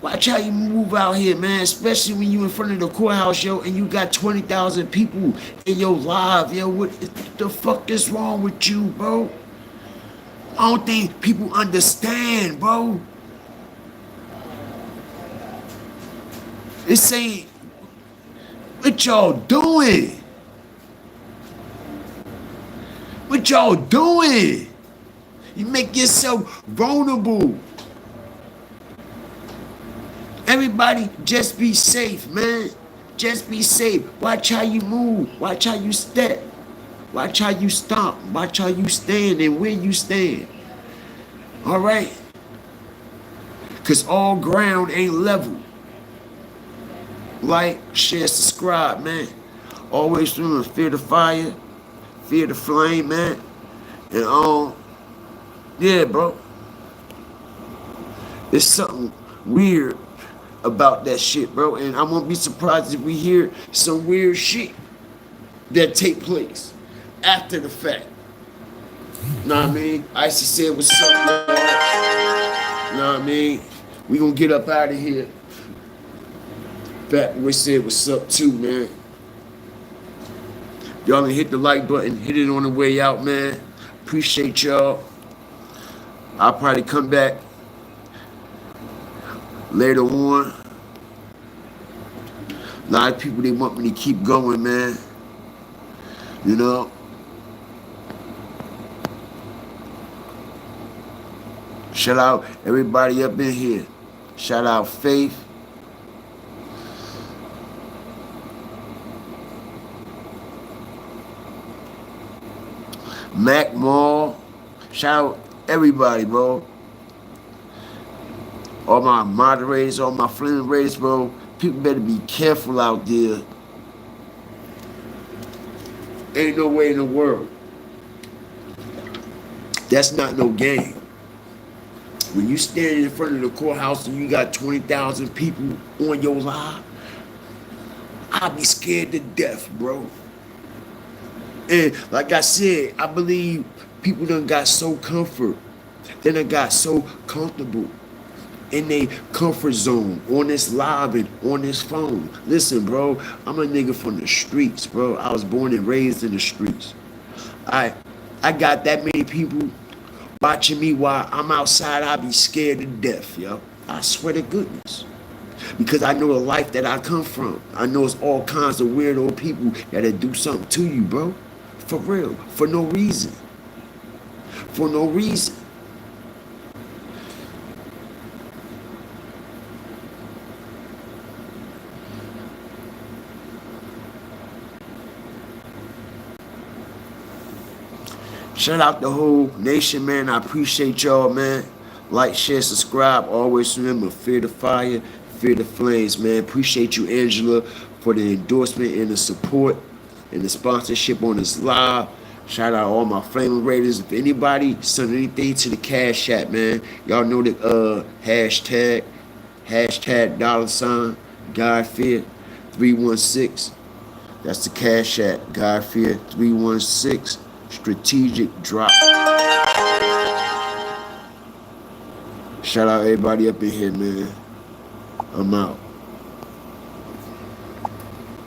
Watch how you move out here, man. Especially when you in front of the courthouse, yo, and you got 20,000 people in your live, yo. What the fuck is wrong with you, bro? I don't think people understand, bro. It's saying, what y'all doing? What y'all doing? You make yourself vulnerable. Everybody just be safe, man. Just be safe. Watch how you move. Watch how you step. Watch how you stomp. Watch how you stand and where you stand. All right? Because all ground ain't level. Like, share, subscribe, man. Always remember, fear the fire. Fear the flame, man. And yeah, bro. There's something weird about that shit, bro. And I won't be surprised if we hear some weird shit that take place after the fact. Know what I mean? Icy said what's up, y'all. Know what I mean? We gonna get up out of here. Fat Boy said what's up too, man. Y'all done hit the like button, hit it on the way out, man. Appreciate y'all. I'll probably come back later on. A lot of people, they want me to keep going, man. You know? Shout out everybody up in here. Shout out Faith. Mac Mall. Shout out everybody, bro. All my moderators, all my flame raiders, bro. People better be careful out there. Ain't no way in the world. That's not no game. When you stand in front of the courthouse and you got 20,000 people on your live, I'll be scared to death, bro. And like I said, I believe people done got so comfort. They done got so comfortable in their comfort zone, on this live and on this phone. Listen, bro, I'm a nigga from the streets, bro. I was born and raised in the streets. I I got that many people watching me while I'm outside. I be scared to death, yo. I swear to goodness. Because I know the life that I come from. I know it's all kinds of weirdo people that'll do something to you, bro. For real. For no reason. For no reason. Shout out the whole nation, man. I appreciate y'all, man. Like, share, subscribe. Always remember, fear the fire, fear the flames, man. Appreciate you, Angela, for the endorsement and the support and the sponsorship on this live. Shout out all my Flaming Raiders. If anybody send anything to the Cash App, man, y'all know the hashtag $ God Fear 316. That's the Cash App. God Fear 316. Strategic drop. Shout out everybody up in here, man. I'm out.